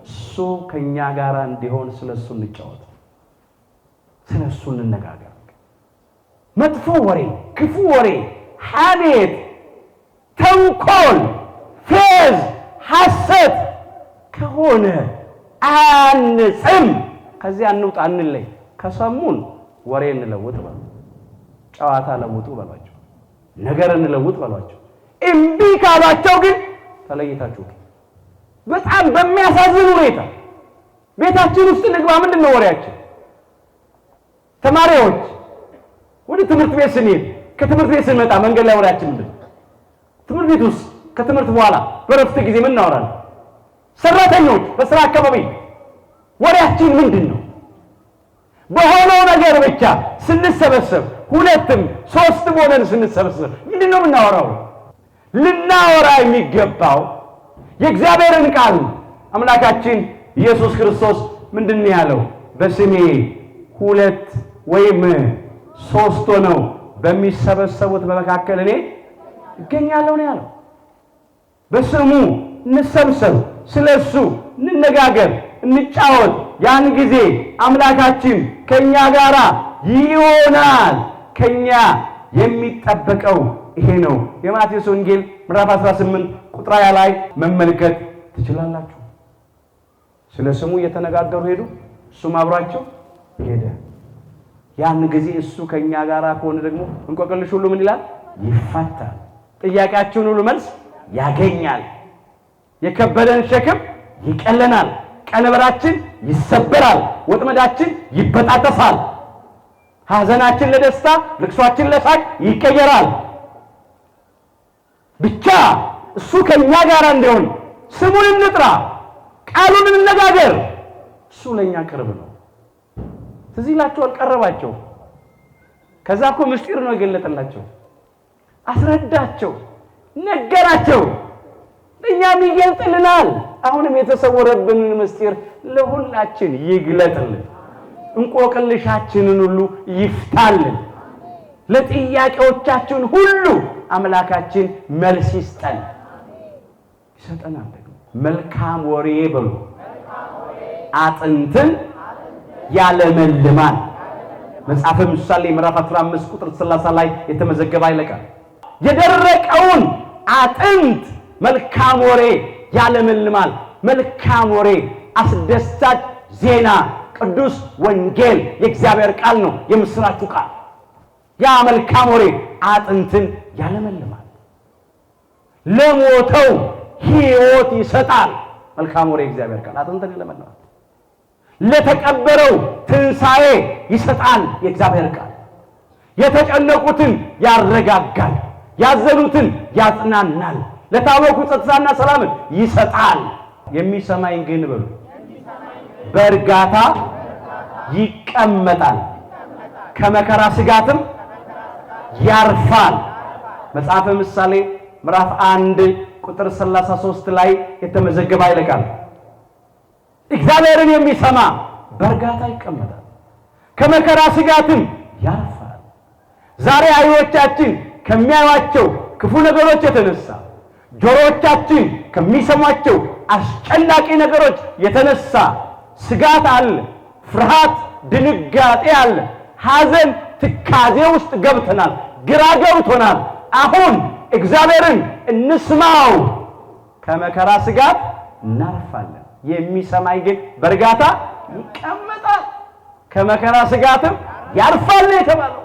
እሱ ከኛ ጋር እንዲሆን ስለሱ እንጫወት፣ ስለሱ እንነጋገር። መጥፎ ወሬ፣ ክፉ ወሬ፣ ሐሜት፣ ተንኮል፣ ፌዝ፣ ሐሰት ከሆነ አንጽም። ከዚያ እንውጣ፣ እንለይ። ከሰሙን ወሬ እንለውጥ በሉ፣ ጨዋታ ለውጡ በሏቸው፣ ነገር እንለውጥ በሏቸው። እምቢ ካሏቸው ግን ተለይታችሁ በጣም በሚያሳዝን ሁኔታ ቤታችን ውስጥ ንግባ። ምንድን ነው ወሬያችን? ተማሪዎች ወደ ትምህርት ቤት ስንሄድ ከትምህርት ቤት ስንመጣ መንገድ ላይ ወሬያችን ምንድን ነው? ትምህርት ቤት ውስጥ ከትምህርት በኋላ በረፍት ጊዜ ምን እናወራለን? ሰራተኞች በስራ አካባቢ ወሬያችን ምንድን ነው? በሆነው ነገር ብቻ ስንሰበሰብ ሁለትም ሶስትም ሆነን ስንሰበሰብ ምንድን ነው የምናወራው? ልናወራ የሚገባው የእግዚአብሔርን ቃል አምላካችን ኢየሱስ ክርስቶስ ምንድነው ያለው? በስሜ 2 ወይም 3 ሆነው በሚሰበሰቡት በመካከል እኔ እገኛለሁ ነው ያለው። በስሙ እንሰብሰብ፣ ስለሱ እንነጋገር፣ እንጫወት። ያን ጊዜ አምላካችን ከኛ ጋራ ይሆናል። ከኛ የሚጠበቀው ይሄ ነው። የማቴዎስ ወንጌል ምዕራፍ 18 ቁጥር 20 ላይ መመልከት ትችላላችሁ። ስለ ስሙ እየተነጋገሩ ሄዱ፣ እሱም አብሯቸው ሄደ። ያን ጊዜ እሱ ከኛ ጋራ ከሆነ ደግሞ እንቆቅልሽ ሁሉ ምን ይላል? ይፈታል። ጥያቄያችሁን ሁሉ መልስ ያገኛል። የከበደን ሸክም ይቀለናል። ቀንበራችን ይሰበራል። ወጥመዳችን ይበጣጠሳል። ሐዘናችን ለደስታ፣ ልቅሷችን ለሳቅ ይቀየራል። ብቻ እሱ ከኛ ጋር እንደሆነ ስሙን እንጥራ፣ ቃሉን እንነጋገር። እሱ ለኛ ቅርብ ነው። ትዝ ይላችኋል፣ ቀረባቸው። ከዛ እኮ ምስጢር ነው የገለጠላቸው። አስረዳቸው፣ ነገራቸው። እኛም ይገልጥልናል። አሁንም የተሰወረብንን ምስጢር ለሁላችን ይግለጥልን። እንቆቅልሻችንን ሁሉ ይፍታልን። ለጥያቄዎቻችን ሁሉ አምላካችን መልስ ይስጠን፣ ይሰጠናል። ደግሞ መልካም ወሬ በሉ አጥንትን ያለመልማል። መጽሐፈ ምሳሌ ምዕራፍ 15 ቁጥር 30 ላይ የተመዘገበ አይለቃል። የደረቀውን አጥንት መልካም ወሬ ያለመልማል። መልካም ወሬ፣ አስደሳች ዜና፣ ቅዱስ ወንጌል የእግዚአብሔር ቃል ነው፣ የምስራቹ ቃል። ያ መልካም ወሬ አጥንትን ያለመልማል፣ ለሞተው ሕይወት ይሰጣል። መልካም ወሬ የእግዚአብሔር ቃል አጥንትን ያለመልማል። ለተቀበረው ትንሣኤ ይሰጣል የእግዚአብሔር ቃል። የተጨነቁትን ያረጋጋል፣ ያዘኑትን ያጽናናል፣ ለታወኩ ጸጥታና ሰላምን ይሰጣል። የሚሰማኝ ግን በሉ በእርጋታ ይቀመጣል፣ ከመከራ ስጋትም ያርፋል። መጽሐፈ ምሳሌ ምዕራፍ 1 ቁጥር 33 ላይ የተመዘገበ አይለቃል። እግዚአብሔርን የሚሰማ በእርጋታ ይቀመጣል፣ ከመከራ ስጋትም ያርፋል። ዛሬ አይኖቻችን ከሚያዩአቸው ክፉ ነገሮች የተነሳ፣ ጆሮዎቻችን ከሚሰሟቸው አስጨናቂ ነገሮች የተነሳ ስጋት አለ፣ ፍርሃት፣ ድንጋጤ አለ፣ ሐዘን፣ ትካዜ ውስጥ ገብተናል፣ ግራ ገብቶናል። አሁን እግዚአብሔርን እንስማው፣ ከመከራ ስጋት እናርፋለን። የሚሰማኝ ግን በእርጋታ ይቀመጣል፣ ከመከራ ስጋትም ያርፋል የተባለው።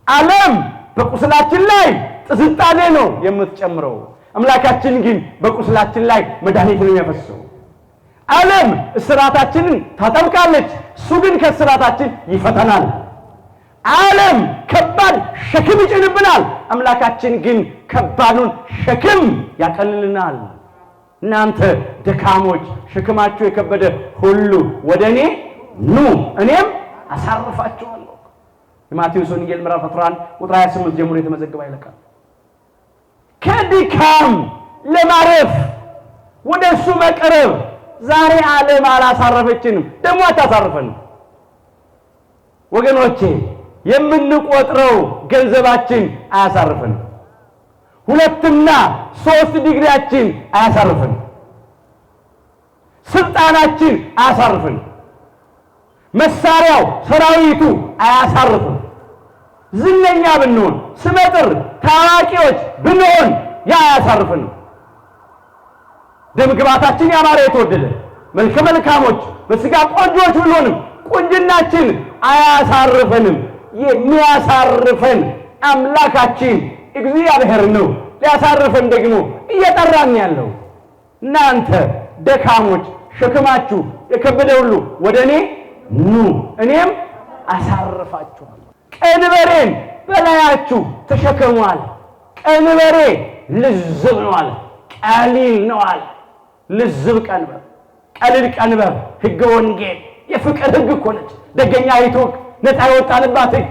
ዓለም በቁስላችን ላይ ጥዝጣኔ ነው የምትጨምረው፣ አምላካችን ግን በቁስላችን ላይ መድኃኒት ነው የሚያፈሰው። ዓለም እስራታችንን ታጠብቃለች፣ እሱ ግን ከእስራታችን ይፈተናል። ዓለም ከባድ ሸክም ይጭንብናል፣ አምላካችን ግን ከባዱን ሸክም ያቀልልናል። እናንተ ደካሞች ሸክማችሁ የከበደ ሁሉ ወደ እኔ ኑ እኔም አሳርፋችኋለሁ። የማቴዎስ ወንጌል ምዕራፍ 11 ቁጥር 28 ጀምሮ የተመዘገበ አይለቃል። ከድካም ለማረፍ ወደ እሱ መቅረብ። ዛሬ ዓለም አላሳረፈችንም፣ ደግሞ አታሳርፈንም። ወገኖቼ የምንቆጥረው ገንዘባችን አያሳርፈንም፣ 2 እና 3 ዲግሪያችን አያሳርፈንም፣ ስልጣናችን አያሳርፈንም፣ መሳሪያው ሰራዊቱ አያሳርፈንም። ዝነኛ ብንሆን፣ ስመጥር ታዋቂዎች ብንሆን ያ አያሳርፈንም። ደምግባታችን ያማረ የተወደደ መልከ መልካሞች በስጋ ቆንጆች ብንሆንም ቁንጅናችን አያሳርፈንም። የሚያሳርፈን አምላካችን እግዚአብሔር ነው። ሊያሳርፈን ደግሞ እየጠራን ያለው እናንተ ደካሞች ሸክማችሁ የከበደ ሁሉ ወደ እኔ ኑ እኔም አሳርፋችኋለሁ። ቀንበሬን በላያችሁ ተሸከሟል። ቀንበሬ ልዝብ ነው አለ፣ ቀሊል ነው አለ። ልዝብ ቀንበር፣ ቀሊል ቀንበር ሕገ ወንጌል የፍቅር ሕግ እኮ ነች። ደገኛ አይቶክ ነፃ የወጣንባት ሕግ፣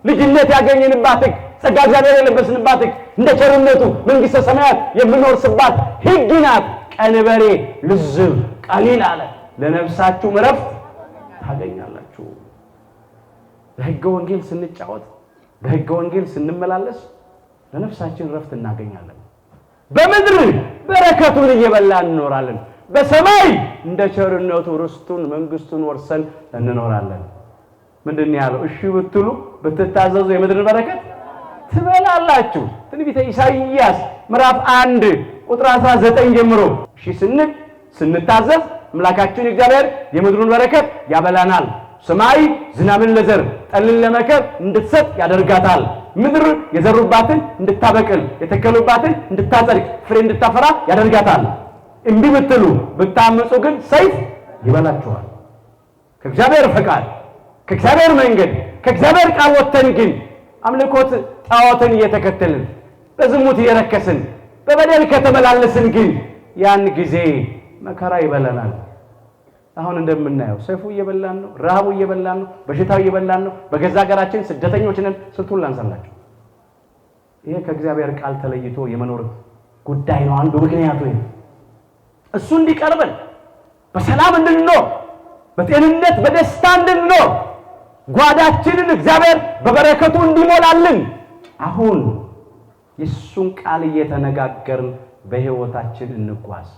ልጅነት ያገኘንባት ሕግ፣ ጸጋ እግዚአብሔር የለበስንባት ሕግ፣ እንደ ቸርነቱ መንግሥተ ሰማያት የምንወርስባት ሕግ ናት። ቀንበሬ ልዝብ ቀሊል አለ፣ ለነፍሳችሁ ዕረፍት ታገኛላችሁ። በሕገ ወንጌል ስንጫወት፣ በሕገ ወንጌል ስንመላለስ ለነፍሳችን ረፍት እናገኛለን። በምድር በረከቱን እየበላን እንኖራለን። በሰማይ እንደ ቸርነቱ ርስቱን መንግስቱን ወርሰን እንኖራለን። ምንድን ነው ያለው? እሺ ብትሉ ብትታዘዙ የምድር በረከት ትበላላችሁ። ትንቢተ ኢሳይያስ ምዕራፍ 1 ቁጥር 19 ጀምሮ እሺ ስንል ስንታዘዝ አምላካችን እግዚአብሔር የምድሩን በረከት ያበላናል። ሰማይ ዝናብን ለዘር ጠልን ለመከር እንድትሰጥ ያደርጋታል። ምድር የዘሩባትን እንድታበቅል የተከሉባትን እንድታጸድቅ ፍሬ እንድታፈራ ያደርጋታል። እምቢ ብትሉ ብታምፁ ግን ሰይፍ ይበላችኋል። ከእግዚአብሔር ፈቃድ ከእግዚአብሔር መንገድ ከእግዚአብሔር ቃል ወጥተን ግን አምልኮት ጣዖትን እየተከተልን በዝሙት እየረከስን በበደል ከተመላለስን ግን ያን ጊዜ መከራ ይበላናል። አሁን እንደምናየው ሰይፉ እየበላን ነው፣ ረሃቡ እየበላን ነው፣ በሽታው እየበላን ነው። በገዛ ሀገራችን ስደተኞች ነን። ስንቱን ላንሳላችሁ። ይሄ ከእግዚአብሔር ቃል ተለይቶ የመኖር ጉዳይ ነው። አንዱ ምክንያቱ ይሄ እሱ እንዲቀርበን በሰላም እንድንኖር በጤንነት በደስታ እንድንኖር ጓዳችንን እግዚአብሔር በበረከቱ እንዲሞላልን አሁን የሱን ቃል እየተነጋገርን በህይወታችን እንጓዝ።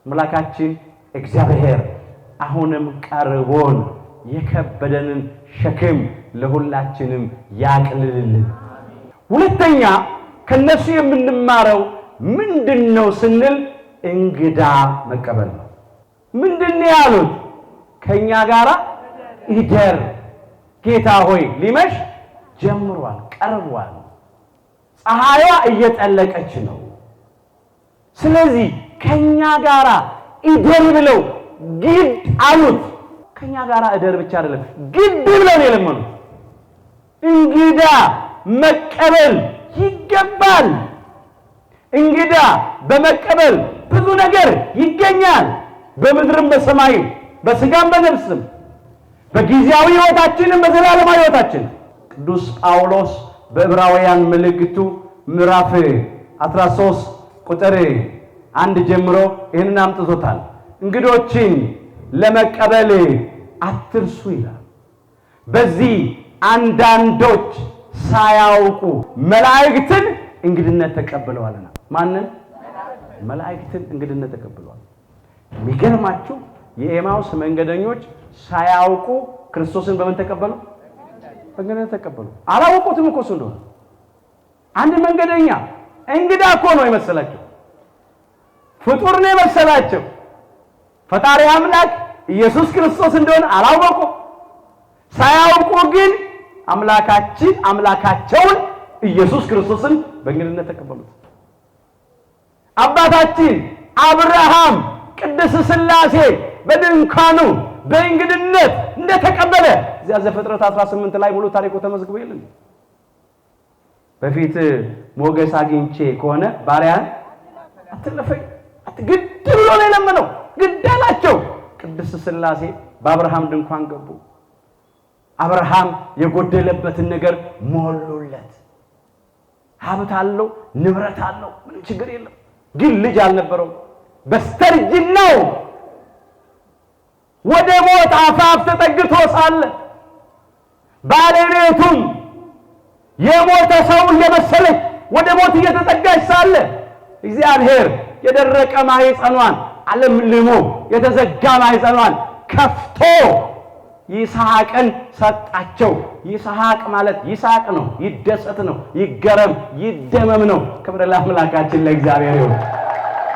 አምላካችን እግዚአብሔር አሁንም ቀርቦን የከበደንን ሸክም ለሁላችንም ያቅልልልን። ሁለተኛ ከነሱ የምንማረው ምንድነው ስንል እንግዳ መቀበል ነው። ምንድነው ያሉት? ከኛ ጋራ ይደር። ጌታ ሆይ ሊመሽ ጀምሯል፣ ቀርቧል። ፀሐይዋ እየጠለቀች ነው። ስለዚህ ከኛ ጋራ ይደር ብለው ግድ አሉት። ከኛ ጋራ እደር ብቻ አይደለም ግድ ብለው ነው የለመኑት። እንግዳ መቀበል ይገባል። እንግዳ በመቀበል ብዙ ነገር ይገኛል። በምድርም በሰማይም በስጋም በነፍስም በጊዜያዊ ሕይወታችንም በዘላለማዊ ሕይወታችን። ቅዱስ ጳውሎስ በዕብራውያን መልእክቱ ምዕራፍ 13 ቁጥር 1 ጀምሮ ይህንን አምጥቶታል። እንግዶችን ለመቀበል አትርሱ ይላል። በዚህ አንዳንዶች ሳያውቁ መላእክትን እንግድነት ተቀብለዋልና። ማንን? መላእክትን እንግድነት ተቀብለዋል። የሚገርማችሁ የኤማውስ መንገደኞች ሳያውቁ ክርስቶስን በምን ተቀበሉ? በእንግድነት ተቀበሉ። አላወቁትም እኮ እሱ እንደሆነ። አንድ መንገደኛ እንግዳ እኮ ነው የመሰላቸው፣ ፍጡር ነው የመሰላቸው። ፈጣሪ አምላክ ኢየሱስ ክርስቶስ እንደሆነ አላወቁ። ሳያውቁ ግን አምላካቸውን ኢየሱስ ክርስቶስን በእንግድነት ተቀበሉት። አባታችን አብርሃም ቅድስት ሥላሴ በድንኳኑ በእንግድነት እንደተቀበለ እዚያ ዘፍጥረት 18 ላይ ሙሉ ታሪኩ ተመዝግቦ የለም። በፊት ሞገስ አግኝቼ ከሆነ ባሪያን አትለፈኝ ግድ ብሎ ነው የለመነው። ግድ አላቸው። ቅድስት ሥላሴ በአብርሃም ድንኳን ገቡ። አብርሃም የጎደለበትን ነገር ሞሉለት። ሀብት አለው፣ ንብረት አለው፣ ምንም ችግር የለም። ግን ልጅ አልነበረው። በስተርጅናው ወደ ሞት አፋፍ ተጠግቶ ሳለ ባለቤቱም የሞተ ሰው እየመሰለች ወደ ሞት እየተጠጋች ሳለ እግዚአብሔር የደረቀ ማህፀኗን አለምልሞ የተዘጋ ማህፀኗን ከፍቶ ይስሐቅን ሰጣቸው። ይስሐቅ ማለት ይስሐቅ ነው፣ ይደሰት ነው፣ ይገረም ይደመም ነው። ክብር ለአምላካችን ለእግዚአብሔር ይሁን።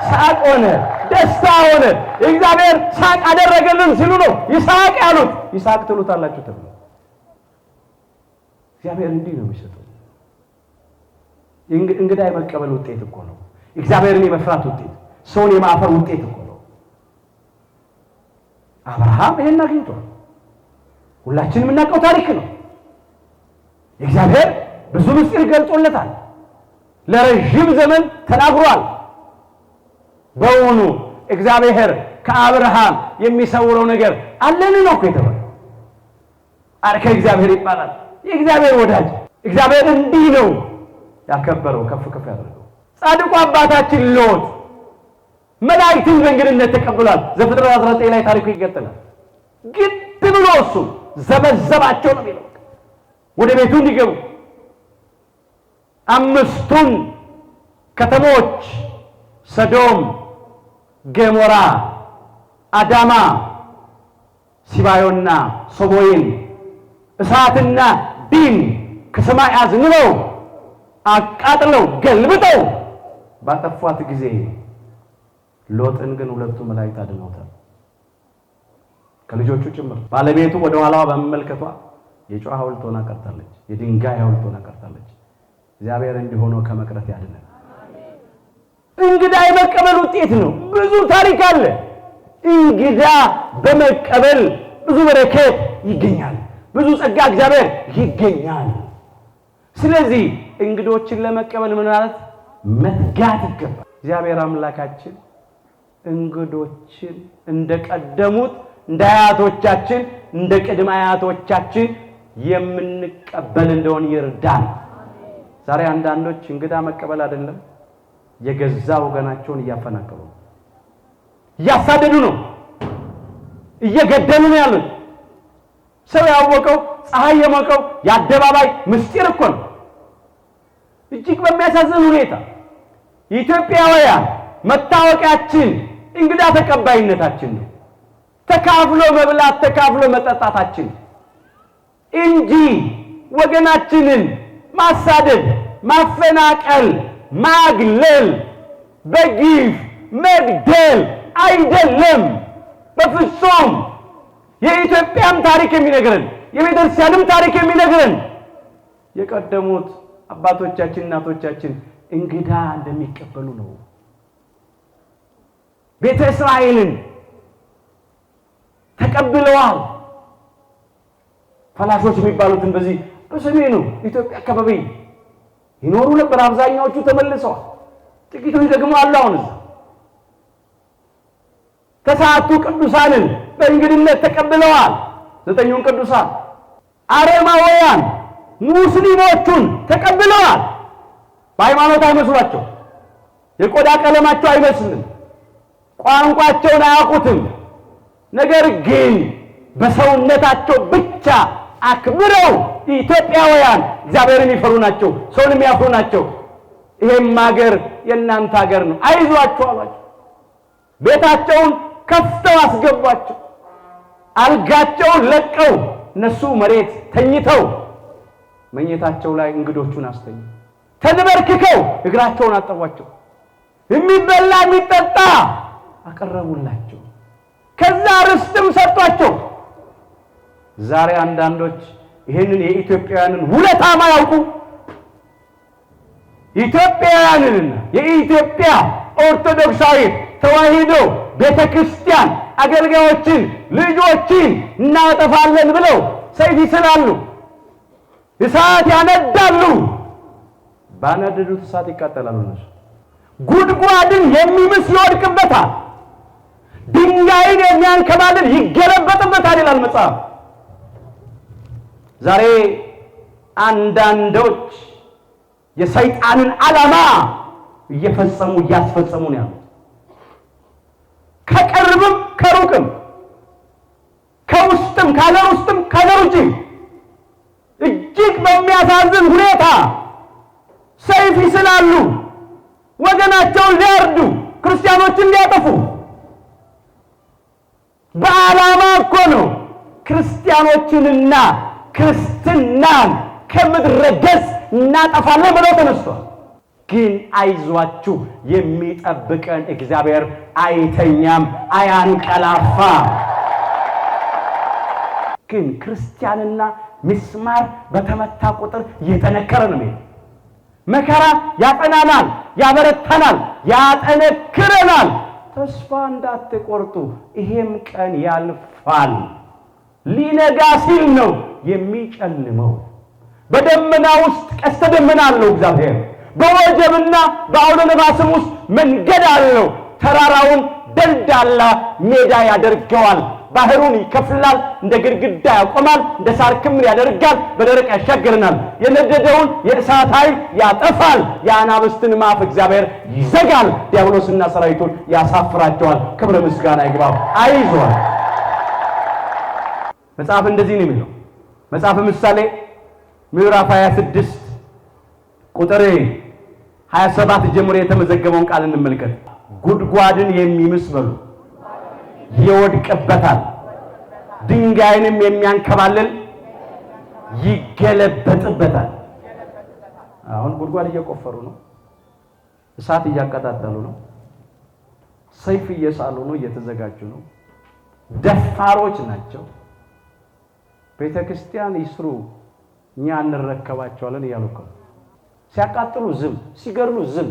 ሳቅ ሆነ፣ ደስታ ሆነ። እግዚአብሔር ሳቅ አደረገልን ሲሉ ነው ይስሐቅ ያሉት። ይስሐቅ ትሉታላችሁ ተብሎ እግዚአብሔር እንዲህ ነው የሚሰጠው። እንግዳ የመቀበል ውጤት እኮ ነው። እግዚአብሔርን የመፍራት ውጤት፣ ሰውን የማፈር ውጤት እኮ ነው። አብርሃም ይሄን አግኝቷል። ሁላችንም የምናውቀው ታሪክ ነው። እግዚአብሔር ብዙ ምስጢር ገልጾለታል። ለረጅም ዘመን ተናግሯል። በእውኑ እግዚአብሔር ከአብርሃም የሚሰውረው ነገር አለን ነው እኮ የተባለው። አርከ እግዚአብሔር ይባላል። የእግዚአብሔር ወዳጅ እግዚአብሔር እንዲህ ነው ያከበረው፣ ከፍ ከፍ ያደረገው። ጻድቁ አባታችን ሎጥ መላእክትን በእንግድነት ተቀብሏል። ዘፍጥረት 19 ላይ ታሪኩ ይቀጥላል። ግድ ብሎ እሱ ዘበዘባቸው ነው የሚለው ወደ ቤቱ እንዲገቡ። 5ቱን ከተሞች ሰዶም፣ ገሞራ፣ አዳማ፣ ሲባዮና ሶቦይን እሳትና ዲን ከሰማይ አዝንበው አቃጥለው ገልብጠው ባጠፏት ጊዜ ሎጥን ግን 2ቱ መላእክት አድነውታል ከልጆቹ ጭምር። ባለቤቱ ወደ ኋላዋ በመመልከቷ የጨዋ ሐውልት ሆና ቀርታለች፣ የድንጋይ ሐውልት ሆና ቀርታለች። እግዚአብሔር እንዲሆነው ከመቅረት ያድነን። እንግዳ የመቀበል ውጤት ነው። ብዙ ታሪክ አለ። እንግዳ በመቀበል ብዙ በረከት ይገኛል፣ ብዙ ጸጋ እግዚአብሔር ይገኛል። ስለዚህ እንግዶችን ለመቀበል ምን ማለት መትጋት ይገባል። እግዚአብሔር አምላካችን እንግዶችን እንደቀደሙት እንደ አያቶቻችን እንደ ቅድመ አያቶቻችን የምንቀበል እንደሆነ ይርዳን። ዛሬ አንዳንዶች እንግዳ መቀበል አይደለም የገዛ ወገናቸውን እያፈናቀሉ ነው፣ እያሳደዱ ነው፣ እየገደሉ ነው ያሉት። ሰው ያወቀው ፀሐይ የሞቀው የአደባባይ ምስጢር እኮ ነው። እጅግ በሚያሳዝን ሁኔታ ኢትዮጵያውያን መታወቂያችን እንግዳ ተቀባይነታችን ነው፣ ተካፍሎ መብላት ተካፍሎ መጠጣታችን እንጂ ወገናችንን ማሳደድ፣ ማፈናቀል፣ ማግለል፣ በግፍ መግደል አይደለም በፍጹም። የኢትዮጵያም ታሪክ የሚነግረን የቤተክርስቲያንም ታሪክ የሚነግረን የቀደሙት አባቶቻችን እናቶቻችን እንግዳ እንደሚቀበሉ ነው። ቤተ እስራኤልን ተቀብለዋል። ፈላሾች የሚባሉትን በዚህ በሰሜኑ ኢትዮጵያ አካባቢ ይኖሩ ነበር። አብዛኛዎቹ ተመልሰዋል፣ ጥቂቶች ደግሞ አሉ አሁን እዛ። ተስዓቱ ቅዱሳንን በእንግድነት ተቀብለዋል። 9ኙን ቅዱሳን አረማውያን ሙስሊሞቹን ተቀብለዋል። በሃይማኖት አይመስሏቸው፣ የቆዳ ቀለማቸው አይመስልም፣ ቋንቋቸውን አያውቁትም። ነገር ግን በሰውነታቸው ብቻ አክብረው ኢትዮጵያውያን እግዚአብሔርን ይፈሩ ናቸው፣ ሰውን የሚያፍሩ ናቸው። ይሄም ሀገር የእናንተ ሀገር ነው አይዟችሁ አሏቸው። ቤታቸውን ከፍተው አስገቧቸው። አልጋቸውን ለቀው እነሱ መሬት ተኝተው መኝታቸው ላይ እንግዶቹን አስተኙ። ተንበርክከው እግራቸውን አጠቧቸው። የሚበላ የሚጠጣ አቀረቡላቸው። ከዛ ርስትም ሰጧቸው። ዛሬ አንዳንዶች ይሄንን የኢትዮጵያውያንን ውለታ ማያውቁ ኢትዮጵያውያንንና የኢትዮጵያ ኦርቶዶክሳዊ ተዋሕዶ ቤተክርስቲያን አገልጋዮችን ልጆችን እናጠፋለን ብለው ሰይፍ ይስላሉ፣ እሳት ያነዳሉ። ባነደዱት እሳት ይቃጠላሉ። እነሱ ጉድጓድን የሚምስ ይወድቅበታል፣ ድንጋይን የሚያንከባልል ይገለበጥበታል ይላል መጽሐፍ። ዛሬ አንዳንዶች የሰይጣንን ዓላማ እየፈጸሙ እያስፈጸሙ ነው ያሉት። ከቅርብም ከሩቅም ከውስጥም ከሀገር ውስጥም ከሀገር ውጭም እጅግ በሚያሳዝን ሁኔታ ሰይፍ ይስላሉ። ወገናቸውን ሊያርዱ፣ ክርስቲያኖችን ሊያጠፉ በዓላማ እኮ ነው። ክርስቲያኖችንና ክርስትናን ከምድረ ገጽ እናጠፋለን ብለው ተነስቷል። ግን አይዟችሁ የሚጠብቀን እግዚአብሔር አይተኛም፣ አያንቀላፋ። ግን ክርስቲያንና ምስማር በተመታ ቁጥር እየጠነከረ ነው የሚሄድ። መከራ ያጠናናል፣ ያበረታናል፣ ያጠነክረናል። ተስፋ እንዳትቆርጡ፣ ይሄም ቀን ያልፋል። ሊነጋ ሲል ነው የሚጨልመው። በደመና ውስጥ ቀስተ ደመና አለው እግዚአብሔር። በወጀብና በአውሎ ነፋስም ውስጥ መንገድ አለው። ተራራውን ደልዳላ ሜዳ ያደርገዋል። ባህሩን ይከፍላል፣ እንደ ግድግዳ ያቆማል፣ እንደ ሳር ክምር ያደርጋል፣ በደረቅ ያሻግረናል። የነደደውን የእሳት ኃይል ያጠፋል፣ የአናብስትን አፍ እግዚአብሔር ይዘጋል፣ ዲያብሎስና ሰራዊቱን ያሳፍራቸዋል። ክብረ ምስጋና ይግባው። አይዟል። መጽሐፍ እንደዚህ ነው የሚለው። መጽሐፍ ምሳሌ ምዕራፍ 26 ቁጥር 27 ጀምሮ የተመዘገበውን ቃል እንመልከት። ጉድጓድን የሚምስ በሉ ይወድቅበታል፣ ድንጋይንም የሚያንከባልል ይገለበጥበታል። አሁን ጉድጓድ እየቆፈሩ ነው፣ እሳት እያቀጣጠሉ ነው፣ ሰይፍ እየሳሉ ነው፣ እየተዘጋጁ ነው። ደፋሮች ናቸው። ቤተክርስቲያን ይስሩ እኛ እንረከባቸዋለን እያሉ እኮ ሲያቃጥሉ ዝም፣ ሲገድሉ ዝም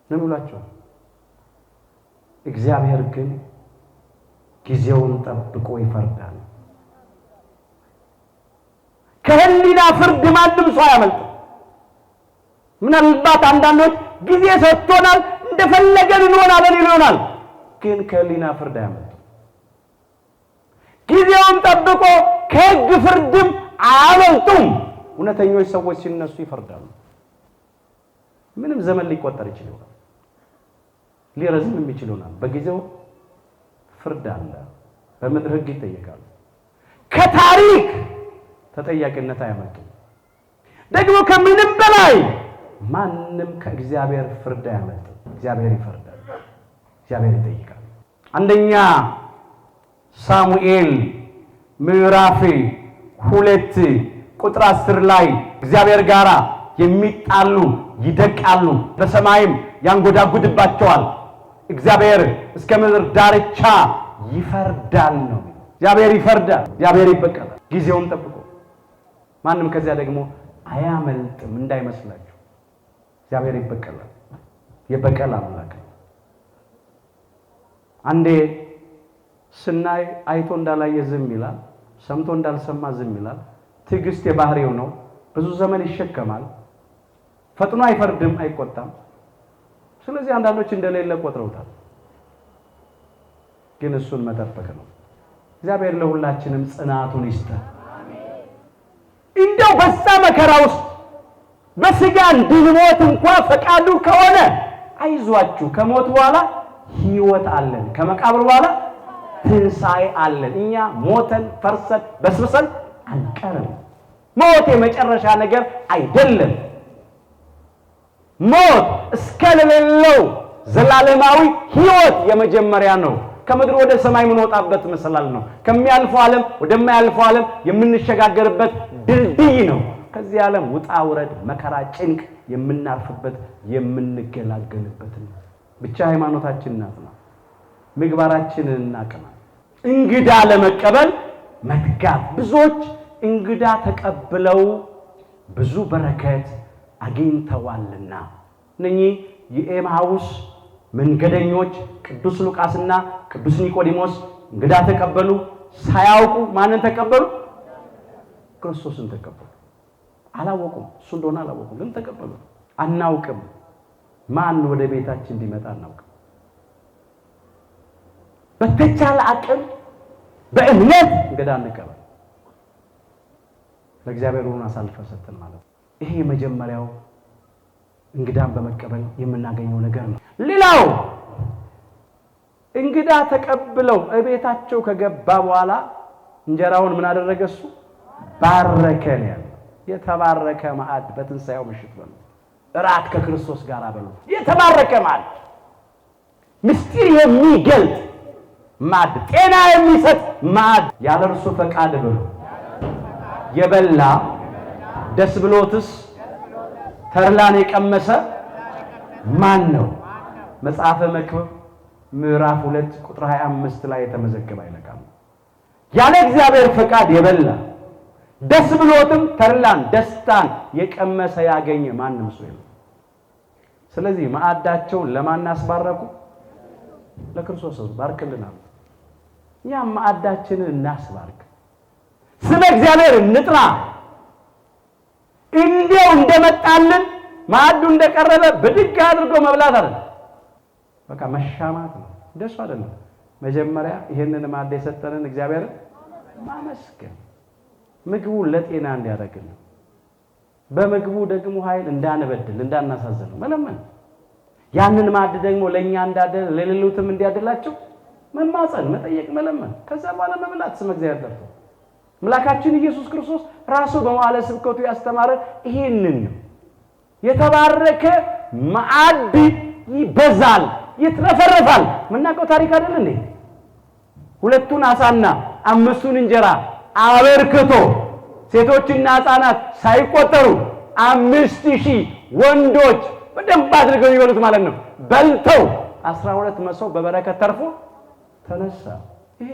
ነው የሚሏቸው። እግዚአብሔር ግን ጊዜውን ጠብቆ ይፈርዳል። ከህሊና ፍርድ ማንም ሰው አያመልጥም። ምናልባት አንዳንዶች ጊዜ ሰጥቶናል እንደፈለገን እንሆናለን ይሆናል፣ ግን ከህሊና ፍርድ አያመልጥም። ጊዜውን ጠብቆ ከህግ ፍርድም አያመልጡም። እውነተኞች ሰዎች ሲነሱ ይፈርዳሉ። ምንም ዘመን ሊቆጠር ይችላል፣ ሊረዝም ይችላል። በጊዜው ፍርድ አለ። በምድር ህግ ይጠየቃሉ። ከታሪክ ተጠያቂነት አያመልጡም። ደግሞ ከምንም በላይ ማንም ከእግዚአብሔር ፍርድ አያመልጥም። እግዚአብሔር ይፈርዳል፣ እግዚአብሔር ይጠይቃል። አንደኛ ሳሙኤል ምዕራፍ 2 ቁጥር 10 ላይ እግዚአብሔር ጋራ የሚጣሉ ይደቃሉ፣ በሰማይም ያንጎዳጉድባቸዋል፣ እግዚአብሔር እስከ ምድር ዳርቻ ይፈርዳል ነው። እግዚአብሔር ይፈርዳል፣ እግዚአብሔር ይበቀላል ጊዜውን ጠብቆ። ማንም ከዚያ ደግሞ አያመልጥም እንዳይመስላችሁ። እግዚአብሔር ይበቀላል፣ የበቀል አምላክ ነው። አንዴ ስናይ አይቶ እንዳላየ ዝም ይላል፣ ሰምቶ እንዳልሰማ ዝም ይላል። ትዕግስት የባህሪው ነው። ብዙ ዘመን ይሸከማል፣ ፈጥኖ አይፈርድም፣ አይቆጣም። ስለዚህ አንዳንዶች እንደሌለ ቆጥረውታል። ግን እሱን መጠበቅ ነው። እግዚአብሔር ለሁላችንም ጽናቱን ይስጠን። እንደው በዛ መከራ ውስጥ በስጋ እንድንሞት እንኳን ፈቃዱ ከሆነ አይዟችሁ፣ ከሞት በኋላ ህይወት አለን፣ ከመቃብር በኋላ ትንሣኤ አለን። እኛ ሞተን ፈርሰን በስብሰን አንቀርም። ሞት የመጨረሻ ነገር አይደለም። ሞት እስከሌለው ዘላለማዊ ህይወት የመጀመሪያ ነው። ከምድር ወደ ሰማይ የምንወጣበት መሰላል ነው። ከሚያልፈው ዓለም ወደማያልፈው ዓለም የምንሸጋገርበት ድልድይ ነው። ከዚህ ዓለም ውጣ ውረድ፣ መከራ፣ ጭንቅ የምናርፍበት የምንገላገልበት ነው። ብቻ ሃይማኖታችን ናትና ምግባራችንን እናቅና። እንግዳ ለመቀበል መትጋት። ብዙዎች እንግዳ ተቀብለው ብዙ በረከት አግኝተዋልና። እነኚህ የኤማሁስ መንገደኞች ቅዱስ ሉቃስና ቅዱስ ኒቆዲሞስ እንግዳ ተቀበሉ። ሳያውቁ ማንን ተቀበሉ? ክርስቶስን ተቀበሉ። አላወቁም፣ እሱ እንደሆነ አላወቁም፣ ግን ተቀበሉ። አናውቅም፣ ማን ወደ ቤታችን እንዲመጣ አናውቅም። በተቻለ አቅም በእምነት እንግዳ እንቀበል። ለእግዚአብሔር ሆኖ አሳልፈን ሰጥተን ማለት ነው። ይሄ የመጀመሪያው እንግዳን በመቀበል የምናገኘው ነገር ነው። ሌላው እንግዳ ተቀብለው እቤታቸው ከገባ በኋላ እንጀራውን ምን አደረገ? እሱ ባረከ ነው ያለው። የተባረከ ማዕድ በትንሣኤው ምሽት በሉ፣ እራት ከክርስቶስ ጋር በሉ። የተባረከ ማዕድ፣ ምስጢር የሚገልጥ ማዕድ፣ ጤና የሚሰጥ ማዕድ፣ ያለ እርሱ ፈቃድ በሉ የበላ ደስ ብሎትስ ተድላን የቀመሰ ማን ነው? መጽሐፈ መክብብ ምዕራፍ 2 ቁጥር 25 ላይ የተመዘገበ አይለቃም። ያለ እግዚአብሔር ፈቃድ የበላ ደስ ብሎትም ተድላን ደስታን የቀመሰ ያገኘ ማንም ሰው የለም። ስለዚህ ማዕዳቸውን ለማን አስባረኩ? ለክርስቶስ ባርክልናል። እኛም ማዕዳችንን እናስባርክ፣ ስለ እግዚአብሔር እንጥራ። እንዲያው እንደመጣልን ማዕዱ እንደቀረበ ብድግ አድርጎ መብላት አይደለም፣ በቃ መሻማት ነው። እንደሱ አይደለም። መጀመሪያ ይሄንን ማዕድ የሰጠንን እግዚአብሔርን ማመስገን፣ ምግቡ ለጤና እንዲያደርግልን፣ በምግቡ ደግሞ ኃይል እንዳንበድል እንዳናሳዝን መለመን፣ ያንን ማዕድ ደግሞ ለኛ እንዳደለ ለሌሎችም እንዲያደላቸው መማፀን፣ መጠየቅ፣ መለመን ከዛ በኋላ መብላት ስመ እግዚአብሔር ጠርቶ አምላካችን ኢየሱስ ክርስቶስ ራሱ በመዋዕለ ስብከቱ ያስተማረ ይሄንን ነው። የተባረከ ማዕድ ይበዛል፣ ይትረፈረፋል። ምናውቀው ታሪክ አይደል እንዴ? 2 ዓሣና 5 እንጀራ አበርክቶ ሴቶችና ሕፃናት ሳይቆጠሩ 5000 ወንዶች በደንብ አድርገው ይበሉት ማለት ነው። በልተው 12 መሶብ በበረከት ተርፎ ተነሳ። ይሄ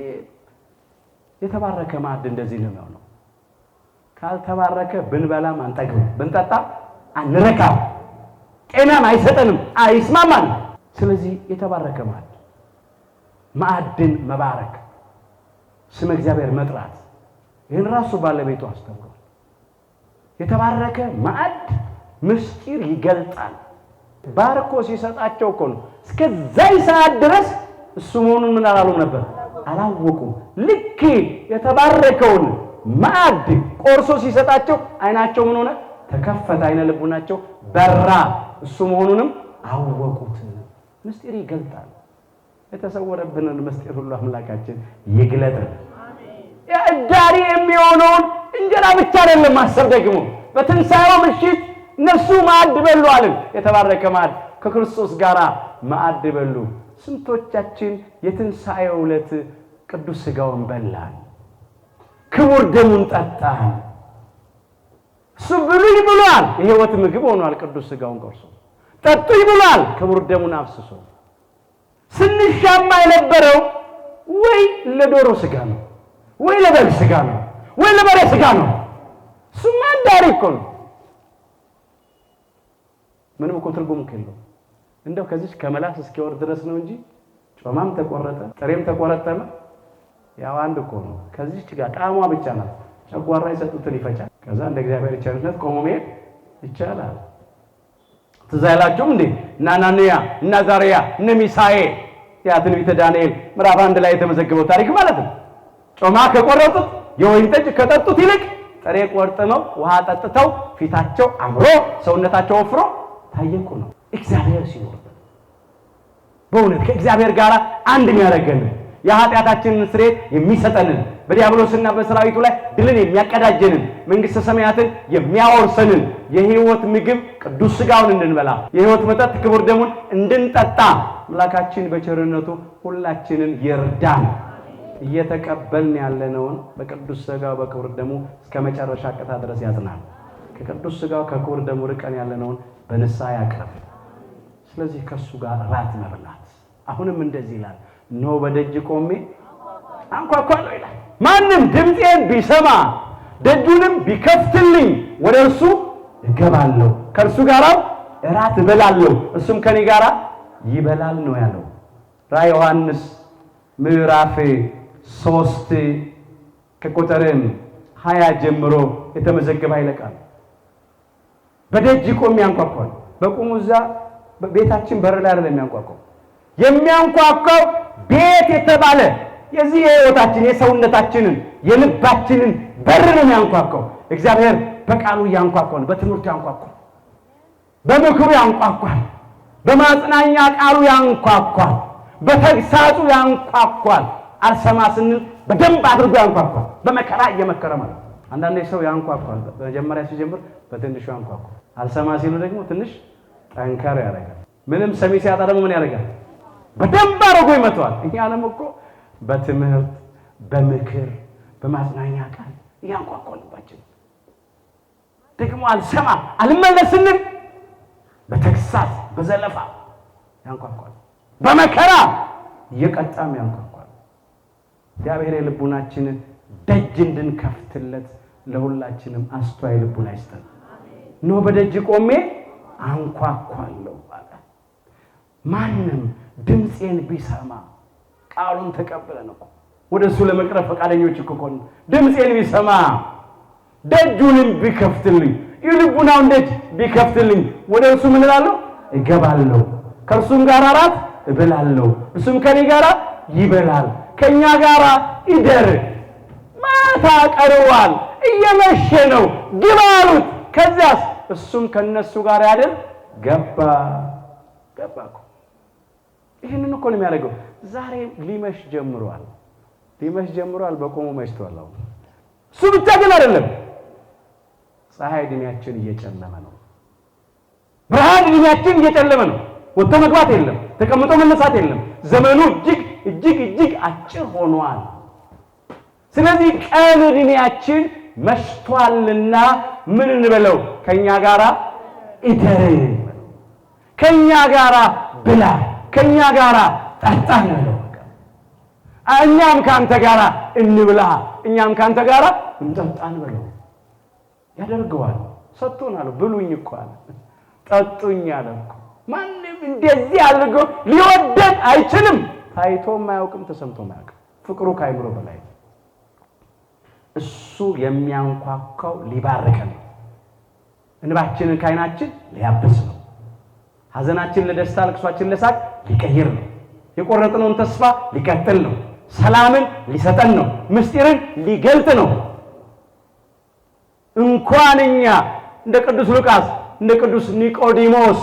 የተባረከ ማዕድ እንደዚህ ነው ነው። ካልተባረከ ብንበላም አንጠግብም፣ ብንጠጣ አንረካም፣ ጤናም አይሰጠንም፣ አይስማማንም። ስለዚህ የተባረከ ማዕድን መባረክ፣ ስመ እግዚአብሔር መጥራት፣ ይህን ራሱ ባለቤቱ አስተምሯል። የተባረከ ማዕድ ምስጢር ይገልጣል። ባርኮ ሲሰጣቸው እኮ ነው እስከዛይ ሰዓት ድረስ እሱ መሆኑን ምን አላሉም ነበር? አላወቁም። ልክ የተባረከውን ማዕድ ቆርሶ ሲሰጣቸው አይናቸው ምን ሆነ? ተከፈተ። አይነ ልቡናቸው በራ። እሱ መሆኑንም አወቁት። ምስጢር ይገልጣል። የተሰወረብንን ምስጢር ሁሉ አምላካችን ይግለጥልን። የእዳሪ የሚሆነውን እንጀራ ብቻ አይደለም ማሰብ፣ ደግሞ በትንሣኤው ምሽት እነሱ ማዕድ በሉ አለን። የተባረከ ማዕድ ከክርስቶስ ጋር ማዕድ በሉ። ስንቶቻችን የትንሣኤው ዕለት ቅዱስ ሥጋውን በላን፣ ክቡር ደሙን ጠጣን። እሱ ብሉይ ብሏል፣ የሕይወት ምግብ ሆኗል። ቅዱስ ሥጋውን ቆርሶ ጠጡኝ ብሏል፣ ክቡር ደሙን አፍስሶ። ስንሻማ የነበረው ወይ ለዶሮ ሥጋ ነው፣ ወይ ለበግ ሥጋ ነው፣ ወይ ለበሬ ሥጋ ነው። እሱማ አዳሪ እኮ ነው። ምንም እኮ ትርጉም የለውም። እንደው ከዚህ ከመላስ እስኪወርድ ድረስ ነው እንጂ ጮማም ተቆረጠ ጥሬም ተቆረጠመ ያው አንድ እኮ ነው። ከዚህ ጋር ጣዕሟ ብቻ ናት። ጨጓራ ይሰጡትን ይፈጫል። ከዛ እንደ እግዚአብሔር ቸርነት ቆሞ መሄድ ይቻላል። ትዝ አይላችሁም እንዴ? እና አናንያ እና አዛርያ እነ ሚሳኤል ያ ትንቢተ ዳንኤል ምዕራፍ 1 ላይ የተመዘገበው ታሪክ ማለት ነው። ጮማ ከቆረጡት የወይን ጠጅ ከጠጡት ይልቅ ጥሬ ቆርጥመው ውሃ ጠጥተው ፊታቸው አምሮ ሰውነታቸው ወፍሮ ታየቁ ነው። እግዚአብሔር ሲኖር በእውነት ከእግዚአብሔር ጋር አንድ የሚያደርገን የኃጢአታችንን ስርየት የሚሰጠንን በዲያብሎስና በሰራዊቱ ላይ ድልን የሚያቀዳጀንን መንግሥተ ሰማያትን የሚያወርሰንን የሕይወት ምግብ ቅዱስ ሥጋውን እንድንበላ የሕይወት መጠጥ ክቡር ደሙን እንድንጠጣ አምላካችን በቸርነቱ ሁላችንን ይርዳን። እየተቀበልን ያለነውን በቅዱስ ሥጋው በክቡር ደሙ እስከ መጨረሻ ቀጣ ድረስ ያጽናል። ከቅዱስ ሥጋው ከክቡር ደሙ ርቀን ያለነውን በንስሐ ያቅርብ። ስለዚህ ከሱ ጋር ራት መብላት አሁንም እንደዚህ ይላል፣ እነሆ በደጅ ቆሜ አንኳኳለሁ ይላል። ማንም ድምፄን ቢሰማ ደጁንም ቢከፍትልኝ ወደ እርሱ እገባለሁ፣ ከእርሱ ጋር ራት እበላለሁ፣ እሱም ከኔ ጋር ይበላል ነው ያለው። ራዕየ ዮሐንስ ምዕራፍ 3 ከቁጥር 20 ጀምሮ የተመዘገበ ይለቃል። በደጅ ቆሜ አንኳኳለሁ። በቁሙ እዛ ቤታችን በር ላይ አይደለም የሚያንኳኳው። የሚያንኳኳው ቤት የተባለ የዚህ የሕይወታችን የሰውነታችንን የልባችንን በር ነው የሚያንኳኳው። እግዚአብሔር በቃሉ ያንኳኳል፣ በትምህርቱ ያንኳኳል፣ በምክሩ ያንኳኳል፣ በማጽናኛ ቃሉ ያንኳኳል፣ በተግሳጹ ያንኳኳል። አልሰማ ስንል በደንብ አድርጎ ያንኳኳል። በመከራ እየመከረ ማለት ነው። አንዳንዴ ሰው ያንኳኳል። በመጀመሪያ ሲጀምር በትንሹ ያንኳኳል። አልሰማ ሲሉ ደግሞ ትንሽ ጠንከር ያደርጋል። ምንም ሰሚ ሲያጣ ደግሞ ምን ያደርጋል? በደንብ አድርጎ ይመታዋል። እኛንም እኮ በትምህርት በምክር በማጽናኛ ቃል ያንኳኳልባችን ደግሞ አልሰማ አልመለስንም በተግሳጽ በዘለፋ ያንኳኳል። በመከራ እየቀጣም ያንኳኳል። እግዚአብሔር የልቡናችንን ደጅ እንድንከፍትለት ለሁላችንም አስተዋይ ልቡና ይስጠን። እነሆ በደጅ ቆሜ አንኳኳለሁ አለ። ማንም ድምፄን ቢሰማ ቃሉን ተቀበለን እኮ ወደሱ ለመቅረብ ፈቃደኞች እኮ ሆነ። ድምፄን ቢሰማ ደጁንም ቢከፍትልኝ የልቡናውን ደጅ ቢከፍትልኝ ወደ እርሱ ምን እላለሁ? እገባለሁ፣ ከእርሱም ጋር ራት እበላለሁ፣ እሱም ከኔ ጋር ይበላል። ከኛ ጋር ይደር። ማታ ቀርቧል፣ እየመሸ ነው፣ ግባ አሉት። ከዚያስ እሱም ከነሱ ጋር ያድር ገባ እኮ። ይሄንን እኮ ነው የሚያደርገው። ዛሬ ሊመሽ ጀምሯል። በቆሙ መሽቷል። እሱ ብቻ ግን አይደለም። ፀሐይ ዕድሜያችን እየጨለመ ነው። ብርሃን ዕድሜያችን እየጨለመ ነው። ወጥቶ መግባት የለም፣ ተቀምጦ መነሳት የለም። ዘመኑ እጅግ አጭር ሆኗል። ስለዚህ ቀን ዕድሜያችን መሽቷልና ምን እንበለው? ከኛ ጋራ እደር፣ ከኛ ጋራ ብላ፣ ከኛ ጋራ ጠጣ ነው። እኛም ካንተ ጋራ እንብላ፣ እኛም ካንተ ጋራ እንጠጣ ነው ያደርገዋል። ሰጥቶናል። ብሉኝ እኮ አለ፣ ጠጡኝ አለ እኮ። ማንም እንደዚህ አድርጎ ሊወደን አይችልም። ታይቶም አያውቅም፣ ተሰምቶም አያውቅም። ፍቅሩ ከአይምሮ በላይ ነው። እሱ የሚያንኳኳው ሊባርከን ነው። እንባችንን ከዓይናችን ሊያብስ ነው። ሐዘናችን ለደስታ፣ ልቅሷችን ለሳቅ ሊቀይር ነው። የቆረጥነውን ተስፋ ሊቀጥል ነው። ሰላምን ሊሰጠን ነው። ምስጢርን ሊገልጥ ነው። እንኳን እኛ እንደ ቅዱስ ሉቃስ፣ እንደ ቅዱስ ኒቆዲሞስ፣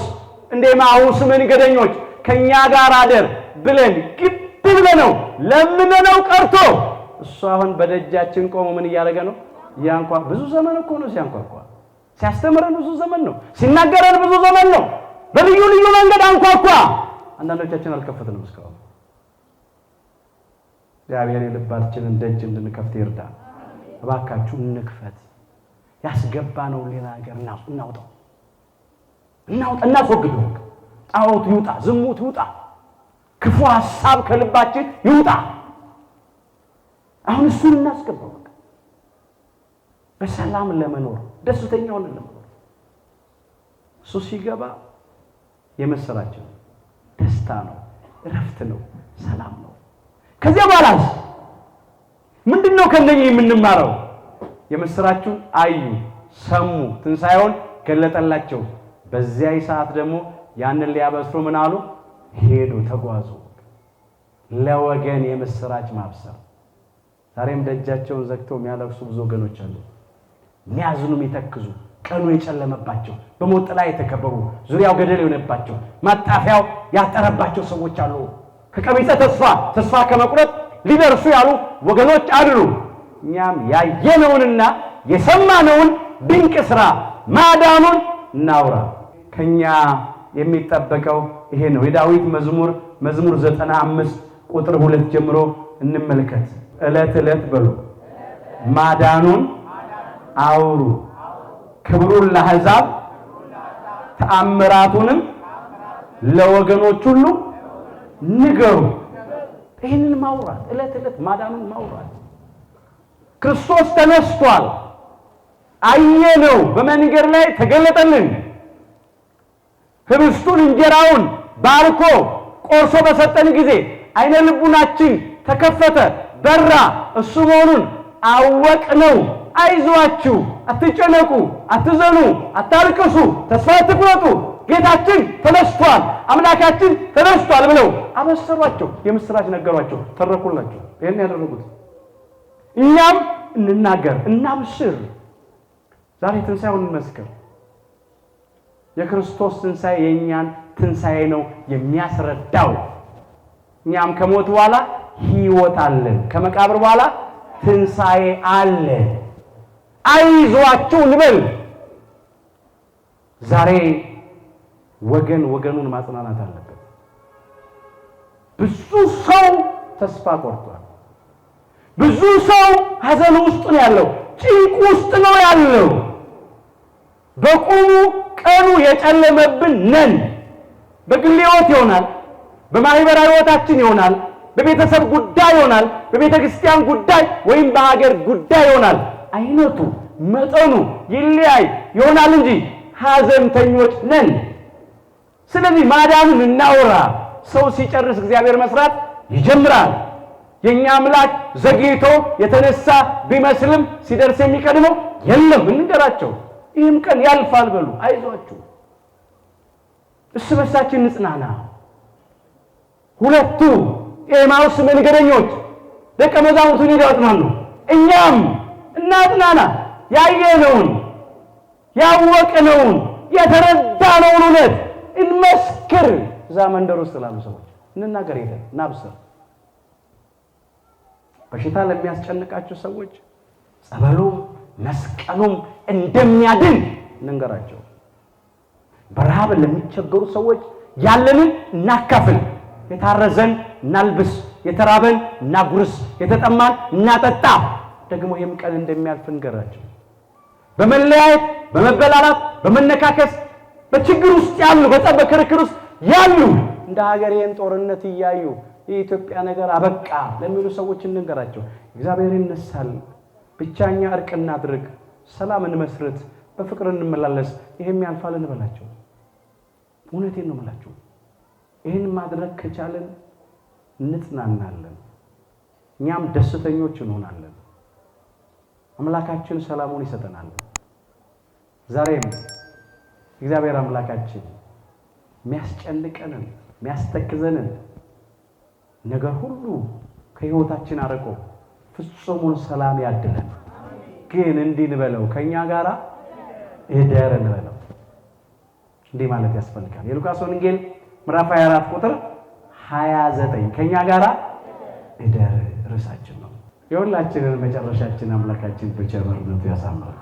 እንደ ኤማሁስ መንገደኞች ከኛ ጋር አደር ብለን ግድ ብለነው ለምነነው ቀርቶ እሱ አሁን በደጃችን ቆሞ ምን እያደረገ ነው? ያንኳኳ። ብዙ ዘመን እኮ ነው ሲያንኳኳ። ሲያስተምረን ብዙ ዘመን ነው። ሲናገረን ብዙ ዘመን ነው። በልዩ መንገድ አንኳኳ። አንዳንዶቻችን አልከፈትንም እስካሁን። እግዚአብሔር የልባችንን ደጅ እንድንከፍት ይርዳን። እባካችሁ እንክፈት። ያስገባነው ሌላ ነገር እናውጣው፣ እናስወግደው። ጣዖት ይውጣ፣ ዝሙት ይውጣ፣ ክፉ ሐሳብ ከልባችን ይውጣ። አሁን እሱን እናስገባው። በሰላም ለመኖር ደስተኛ ሆነን ለመኖር እሱ ሲገባ የመሰራች ነው፣ ደስታ ነው፣ እረፍት ነው፣ ሰላም ነው። ከዚያ በኋላ ምንድነው ከነኚህ የምንማረው? የመሰራችሁን አዩ፣ ሰሙ፣ ትንሣኤውን ገለጠላቸው። በዚያ ሰዓት ደግሞ ያንን ሊያበስሩ ምን አሉ? ሄዱ፣ ተጓዙ። ለወገን የመሰራች ማብሰር። ዛሬም ደጃቸውን ዘግተው የሚያለቅሱ ብዙ ወገኖች አሉ። የሚያዝኑ፣ የሚተክዙ፣ ቀኑ የጨለመባቸው፣ በሞት ጥላ የተከበሩ፣ ዙሪያው ገደል የሆነባቸው፣ ማጣፊያው ያጠረባቸው ሰዎች አሉ። ከቀቢጸ ተስፋ ከመቁረጥ ሊደርሱ ያሉ ወገኖች አሉ። እኛም ያየነውንና የሰማነውን ድንቅ ሥራ ማዳኑን እናውራ። ከኛ የሚጠበቀው ይሄ ነው። የዳዊት መዝሙር 95 ቁጥር 2 ጀምሮ እንመልከት። ዕለት በሉ ማዳኑን አውሩ፣ ክብሩን ለአሕዛብ ተአምራቱንም ለወገኖች ሁሉ ንገሩ። ይህንን ማውራት፣ ዕለት ማዳኑን ማውራት። ክርስቶስ ተነስቷል፣ አየነው፣ በመንገድ ላይ ተገለጠልን። ህብስቱን እንጀራውን ባርኮ ቆርሶ በሰጠን ጊዜ አይነ ልቡናችን ተከፈተ፣ በራ። እሱ መሆኑን አወቅነው። አይዟችሁ፣ አትጨነቁ፣ አትዘኑ፣ አታልቅሱ፣ ተስፋ አትቁረጡ፣ ጌታችን ተነስቷል፣ አምላካችን ተነስቷል ብለው አበሰሯቸው፣ የምስራች ነገሯቸው፣ ተረኩላቸው። ይሄን ያደረጉት እኛም እንናገር፣ እናብስር። ዛሬ ትንሣኤውን እንመስክር። የክርስቶስ ትንሣኤ የእኛን ትንሣኤ ነው የሚያስረዳው። እኛም ከሞት በኋላ ሕይወት አለን፣ ከመቃብር በኋላ ትንሣኤ አለ። አይዟችሁ እንበል። ዛሬ ወገኑን ማጽናናት አለበት። ብዙ ሰው ተስፋ ቆርጧል። ብዙ ሰው ሐዘን ውስጥ ነው ያለው፣ ጭንቅ ውስጥ ነው ያለው። በቁሙ ቀኑ የጨለመብን ነን። በግል ሕይወት ይሆናል፣ በማህበራዊ ሕይወታችን ይሆናል፣ በቤተሰብ ጉዳይ ይሆናል፣ በቤተ ክርስቲያን ጉዳይ ወይም በሀገር ጉዳይ ይሆናል። አይነቱ መጠኑ ይለያይ ይሆናል እንጂ ሐዘንተኞች ነን። ስለዚህ ማዳኑን እናውራ። ሰው ሲጨርስ እግዚአብሔር መስራት ይጀምራል። የኛ አምላክ ዘግይቶ የተነሳ ቢመስልም ሲደርስ የሚቀድመው የለም። እንንገራቸው፣ ይህም ቀን ያልፋል በሉ፣ አይዟችሁ። እርስ በርሳችን እንጽናና። ሁለቱ የኤማሁስ መንገደኞች ደቀ መዛሙርቱን ይጽናኑ፣ እኛም እናጽናና። ያየነውን፣ ያወቅነውን፣ የተረዳነውን እውነት እንመስክር። እዛ መንደር ውስጥ ላሉ ሰዎች እንናገር ሄደን እናብስር። በሽታ ለሚያስጨንቃቸው ሰዎች ጸበሉም መስቀሉም እንደሚያድን እንንገራቸው። በረሃብ ለሚቸገሩ ሰዎች ያለንን እናካፍል። የታረዘን እናልብስ፣ የተራበን እናጉርስ፣ የተጠማን እናጠጣ። ደግሞ ይህም ቀን እንደሚያልፍ እንገራቸው። በመለያየት በመበላላት በመነካከስ በችግር ውስጥ ያሉ በጣም በክርክር ውስጥ ያሉ እንደ ሀገሬን ጦርነት እያዩ የኢትዮጵያ ነገር አበቃ ለሚሉ ሰዎች እንንገራቸው። እግዚአብሔር ይነሳል፣ ብቻኛ እርቅ እናድርግ፣ ሰላም እንመስርት፣ በፍቅር እንመላለስ፣ ይሄም ያልፋል እንበላቸው። እውነቴን ነው የምላችሁ። ይህን ማድረግ ከቻለን እንጽናናለን፣ እኛም ደስተኞች እንሆናለን። አምላካችን ሰላሙን ይሰጠናል። ዛሬም እግዚአብሔር አምላካችን የሚያስጨንቀንን የሚያስተክዘንን ነገር ሁሉ ከህይወታችን አርቆ ፍጹሙን ሰላም ያድለን። ግን እንዲህ እንበለው፣ ከኛ ጋራ እደር እንበለው። እንዲህ ማለት ያስፈልጋል። የሉቃስ ወንጌል ምዕራፍ 24 ቁጥር 29 ከኛ ጋራ እደር ርዕሳችን ነው። የሁላችንን መጨረሻችን አምላካችን በቸርነቱ ያሳምራል።